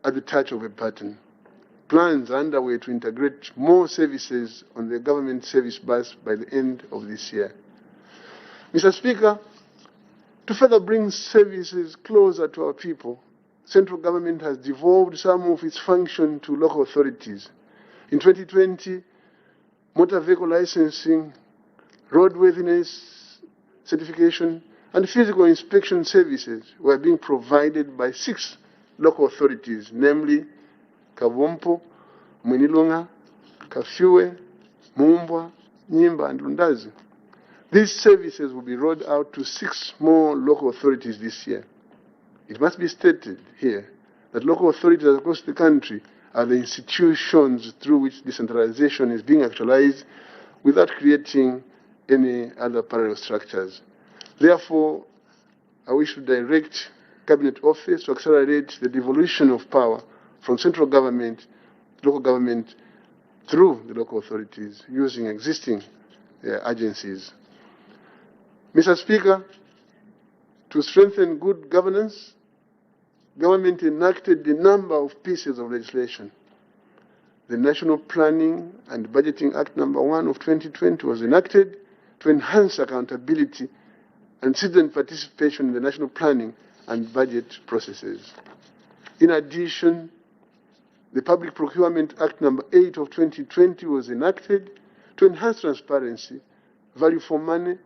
Speaker 11: at the touch of a button. Plans are underway to integrate more services on the government service bus by the end of this year. Mr. Speaker, to further bring services closer to our people, central government has devolved some of its function to local authorities. In 2020, motor vehicle licensing, roadworthiness certification, and physical inspection services were being provided by 6 local authorities, namely Kavompo, Mwinilunga, Kafue, Mumbwa, Nyimba, and Lundazi. These services will be rolled out to 6 more local authorities this year. It must be stated here that local authorities across the country are the institutions through which decentralization is being actualized without creating any other parallel structures. Therefore, I wish to direct Cabinet Office to accelerate the devolution of power from central government, local government, through the local authorities using existing agencies. Mr. Speaker, to strengthen good governance, government enacted a number of pieces of legislation. The National Planning and Budgeting Act number 1 of 2020 was enacted to enhance accountability and citizen participation in the national planning and budget processes. In addition, the Public Procurement Act number 8 of 2020 was enacted to enhance transparency, value for money,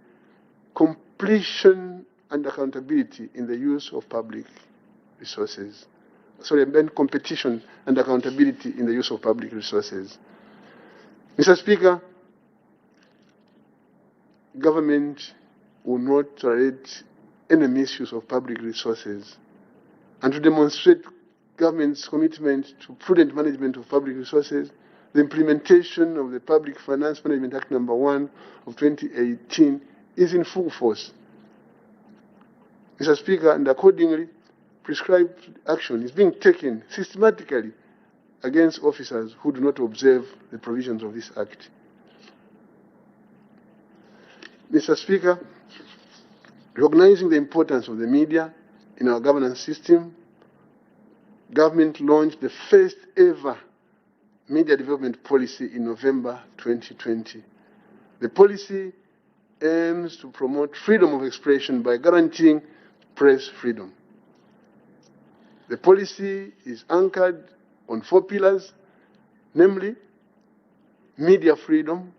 Speaker 11: completion and accountability in the use of public resources. And competition and accountability in the use of public resources. Mr. Speaker, government will not tolerate any misuse of public resources. And to demonstrate government's commitment to prudent management of public resources, the implementation of the Public Finance Management Act number 1 of 2018 is in full force. Mr. Speaker, and accordingly, prescribed action is being taken systematically against officers who do not observe the provisions of this Act. Mr. Speaker, recognizing the importance of the media in our governance system, government launched the first ever media development policy in November 2020. The policy aims to promote freedom of expression by guaranteeing press freedom. The policy is anchored on 4 pillars, namely media freedom,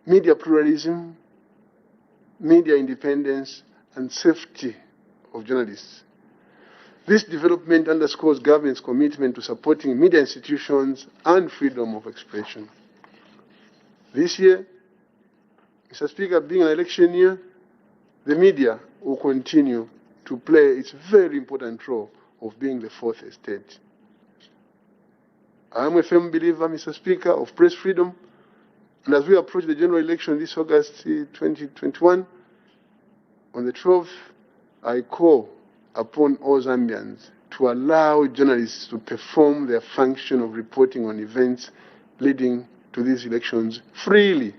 Speaker 11: media pluralism, media independence, and safety of journalists. This development underscores government's commitment to supporting media institutions and freedom of expression. This year, Mr. Speaker, being an election year, the media will continue to play its very important role of being the fourth estate. I am a firm believer, Mr. Speaker, of press freedom, and as we approach the general election this August 2021, on the 12th, I call upon all Zambians to allow journalists to perform their function of reporting on events leading to these elections freely.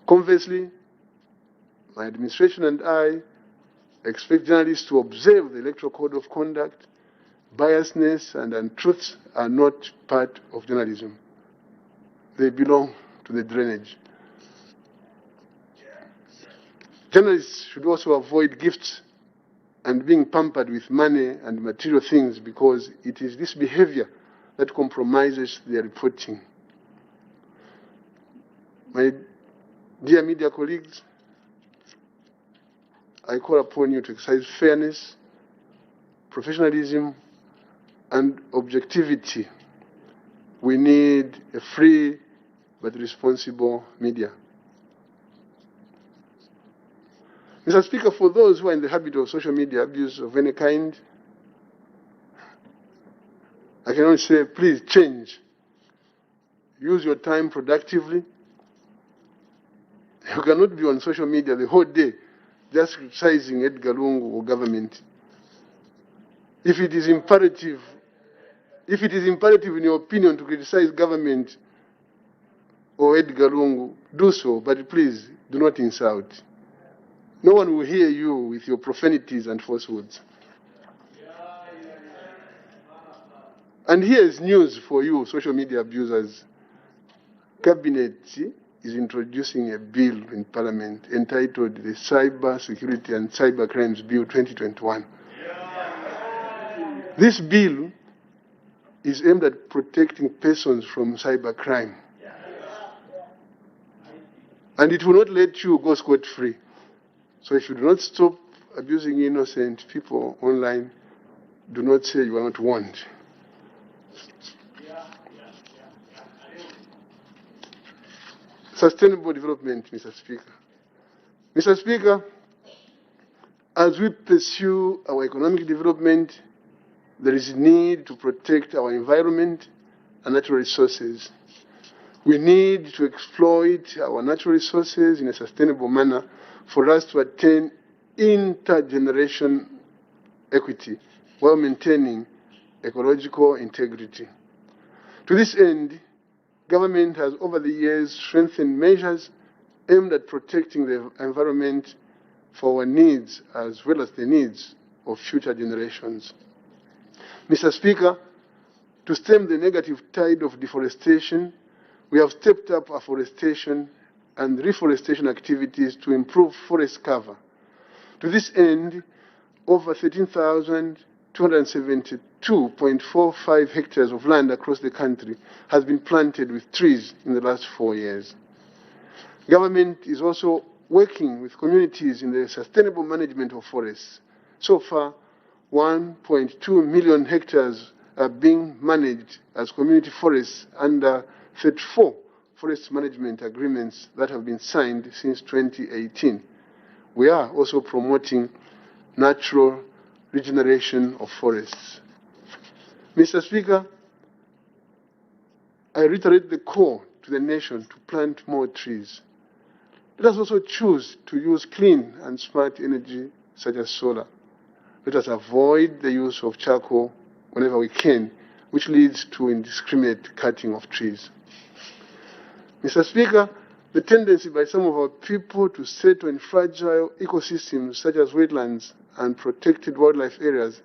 Speaker 11: Conversely, my administration and I expect journalists to observe the Electoral Code of Conduct. Biasness and untruths are not part of journalism. They belong to the drainage. Journalists should also avoid gifts and being pampered with money and material things, because it is this behavior that compromises their reporting. My dear media colleagues, I call upon you to exercise fairness, professionalism, and objectivity. We need a free but responsible media. Mr. Speaker, for those who are in the habit of social media abuse of any kind, I can only say, please change. Use your time productively. You cannot be on social media the whole day just criticizing Edgar Lungu or government. If it is imperative in your opinion to criticize government or Edgar Lungu, do so, but please do not insult. No one will hear you with your profanities and falsehoods. And here is news for you, social media abusers. Cabinet is introducing a bill in Parliament entitled the Cyber Security and Cyber Crimes Bill 2021. This bill is aimed at protecting persons from cybercrime. And it will not let you go scot-free. So if you do not stop abusing innocent people online, do not say you are not warned. Sustainable development, Mr. Speaker. Mr. Speaker, as we pursue our economic development, there is need to protect our environment and natural resources. We need to exploit our natural resources in a sustainable manner for us to attain intergeneration equity while maintaining ecological integrity. To this end, government has over the years strengthened measures aimed at protecting the environment for our needs as well as the needs of future generations. Mr. Speaker, to stem the negative tide of deforestation, we have stepped up afforestation and reforestation activities to improve forest cover. To this end, over 13,272.45 hectares of land across the country has been planted with trees in the last 4 years. Government is also working with communities in the sustainable management of forests. So far, 1.2 million hectares are being managed as community forests under 34 forest management agreements that have been signed since 2018. We are also promoting natural regeneration of forests. Mr. Speaker, I reiterate the call to the nation to plant more trees. Let us also choose to use clean and smart energy such as solar. Let us avoid the use of charcoal whenever we can, which leads to indiscriminate cutting of trees. Mr. Speaker, the tendency by some of our people to settle in fragile ecosystems such as wetlands and protected wildlife areas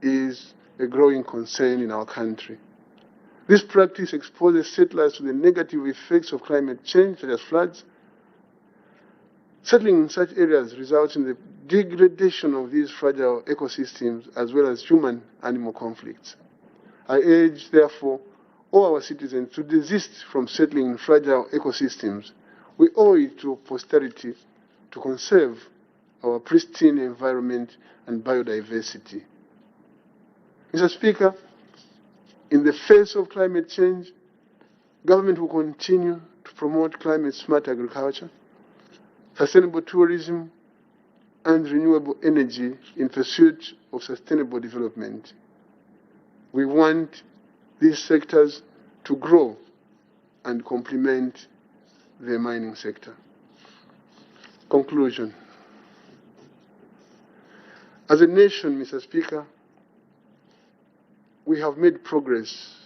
Speaker 11: is a growing concern in our country. This practice exposes settlers to the negative effects of climate change, such as floods. Settling in such areas results in the degradation of these fragile ecosystems as well as human-animal conflicts. I urge, therefore, all our citizens to desist from settling in fragile ecosystems. We owe it to posterity to conserve our pristine environment and biodiversity. Mr. Speaker, in the face of climate change, government will continue to promote climate-smart agriculture, sustainable tourism, and renewable energy in pursuit of sustainable development. We want these sectors to grow and complement the mining sector. Conclusion. As a nation, Mr. Speaker, we have made progress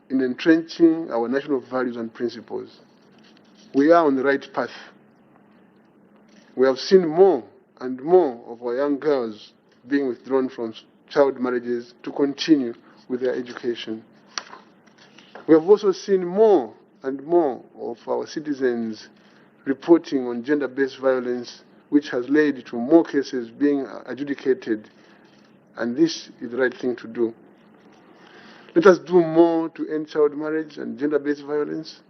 Speaker 11: in entrenching our national values and principles. We are on the right path. We have seen more and more of our young girls being withdrawn from child marriages to continue with their education. We have also seen more and more of our citizens reporting on gender-based violence, which has led to more cases being adjudicated, and this is the right thing to do. Let us do more to end child marriage and gender-based violence.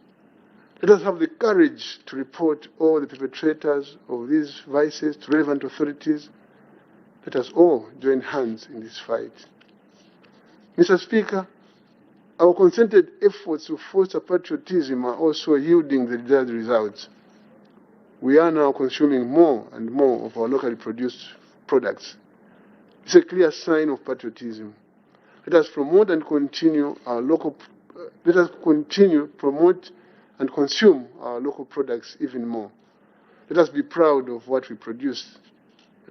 Speaker 11: Let us have the courage to report all the perpetrators of these vices to relevant authorities. Let us all join hands in this fight. Mr. Speaker, our concerted efforts to foster patriotism are also yielding the desired results. We are now consuming more and more of our locally produced products. It's a clear sign of patriotism. Let us promote and continue promote and consume our local products even more. Let us be proud of what we produce.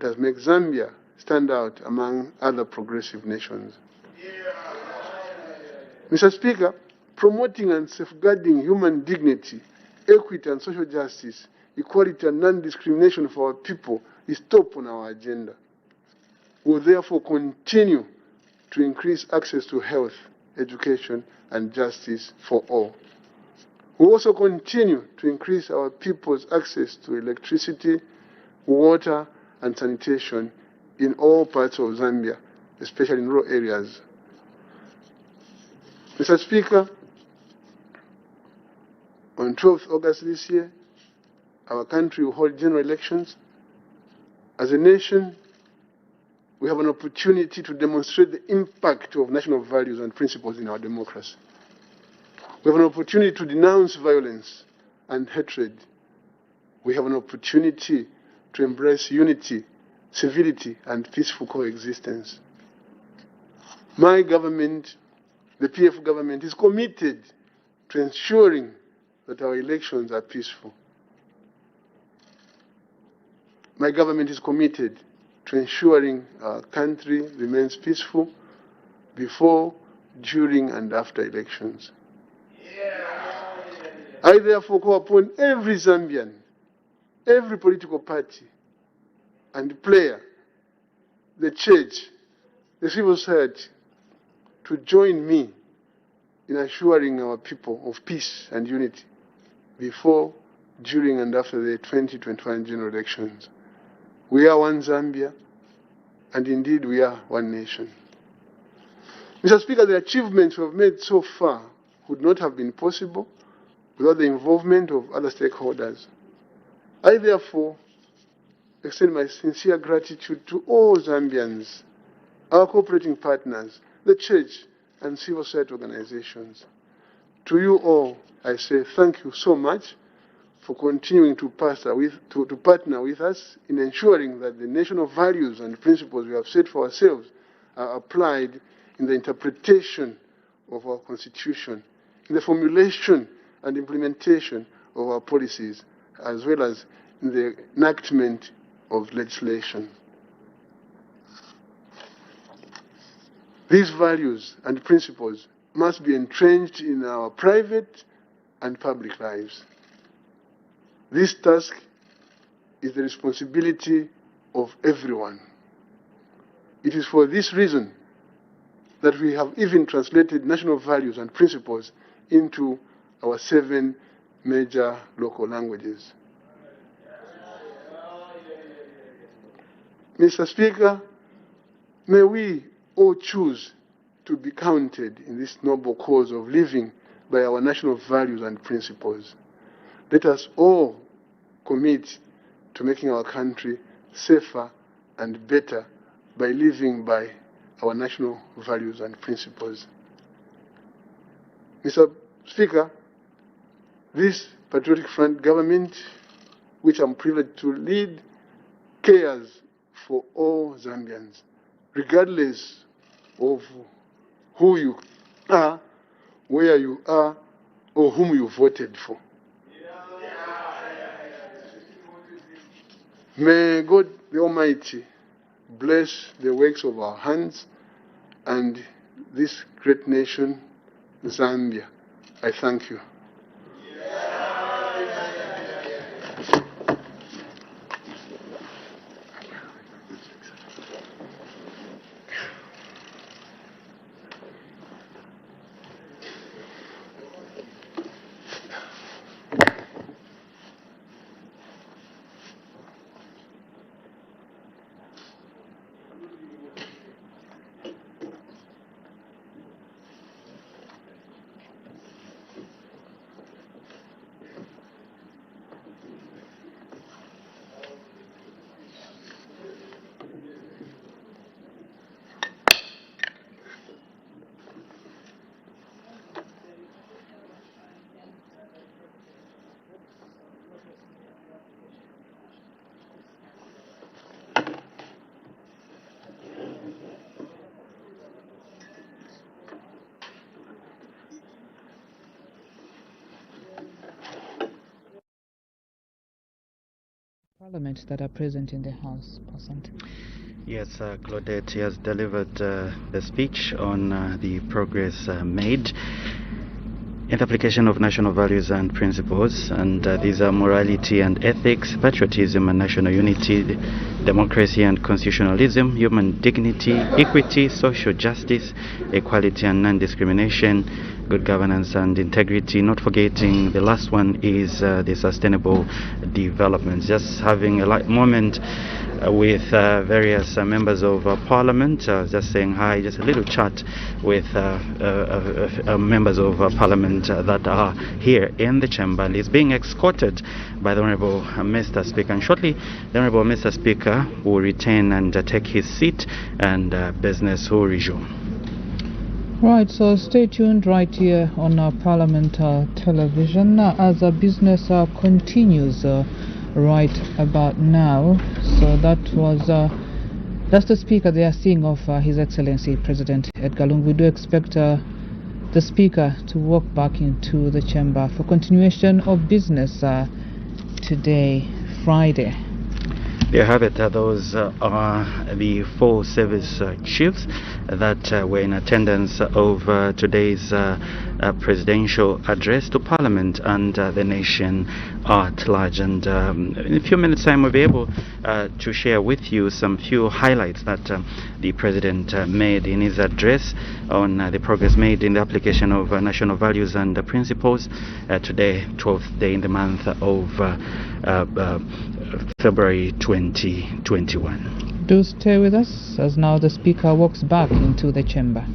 Speaker 11: Let us make Zambia stand out among other progressive nations. Mr. Speaker, promoting and safeguarding human dignity, equity and social justice, equality and non-discrimination for our people is top on our agenda. We will therefore continue to increase access to health, education, and justice for all. We will also continue to increase our people's access to electricity, water, and sanitation in all parts of Zambia, especially in rural areas. Mr. Speaker, on 12th August this year, our country will hold general elections. As a nation, we have an opportunity to demonstrate the impact of national values and principles in our democracy. We have an opportunity to denounce violence and hatred. We have an opportunity to embrace unity, civility, and peaceful coexistence. My government, the PF government, is committed to ensuring that our elections are peaceful. My government is committed to ensuring our country remains peaceful before, during, and after elections. Yeah. I therefore call upon every Zambian, every political party and player, the church, the civil society, to join me in assuring our people of peace and unity before, during, and after the 2021 general elections. We are one Zambia, and indeed we are one nation. Mr. Speaker, the achievements we have made so far would not have been possible without the involvement of other stakeholders. I therefore extend my sincere gratitude to all Zambians, our cooperating partners, the church, and civil society organizations. To you all, I say thank you so much for continuing to partner with us in ensuring that the national values and principles we have set for ourselves are applied in the interpretation of our Constitution, in the formulation and implementation of our policies, as well as in the enactment of legislation. These values and principles must be entrenched in our private and public lives. This task is the responsibility of everyone. It is for this reason that we have even translated national values and principles into our 7 major local languages. Mr. Speaker, may we all choose to be counted in this noble cause of living by our national values and principles. Let us all commit to making our country safer and better by living by our national values and principles. Mr. Speaker, this Patriotic Front government, which I'm privileged to lead, cares for all Zambians, regardless of who you are, where you are, or whom you voted for. May God the Almighty bless the works of our hands and this great nation, Zambia. I thank you.
Speaker 4: Parliament that are present in the House, President.
Speaker 5: Yes, Claudette has delivered the speech on the progress made in the application of national values and principles, and these are morality and ethics, patriotism and national unity, democracy and constitutionalism, human dignity, equity, social justice, equality and non-discrimination, good governance and integrity, not forgetting the last one is the sustainable development. Just having a light moment with various members of parliament, just saying hi, just a little chat with members of parliament that are here in the chamber, and is being escorted by the Honorable Mr. Speaker. And shortly, the Honorable Mr. Speaker will return and take his seat, and business will resume.
Speaker 4: Right, so stay tuned right here on our Parliament television as our business continues right about now. So that was that's the speaker they are seeing of His Excellency President Edgar Lungu. We do expect the speaker to walk back into the chamber for continuation of business today, Friday.
Speaker 5: There you have it. Those are the 4 service chiefs that were in attendance of today's presidential address to Parliament and the nation at large. And in a few minutes' time, we'll be able to share with you some few highlights that the President made in his address on the progress made in the application of national values and principles today, 12th day in the month of February 2021.
Speaker 4: Do stay with us as now the Speaker walks back into the chamber.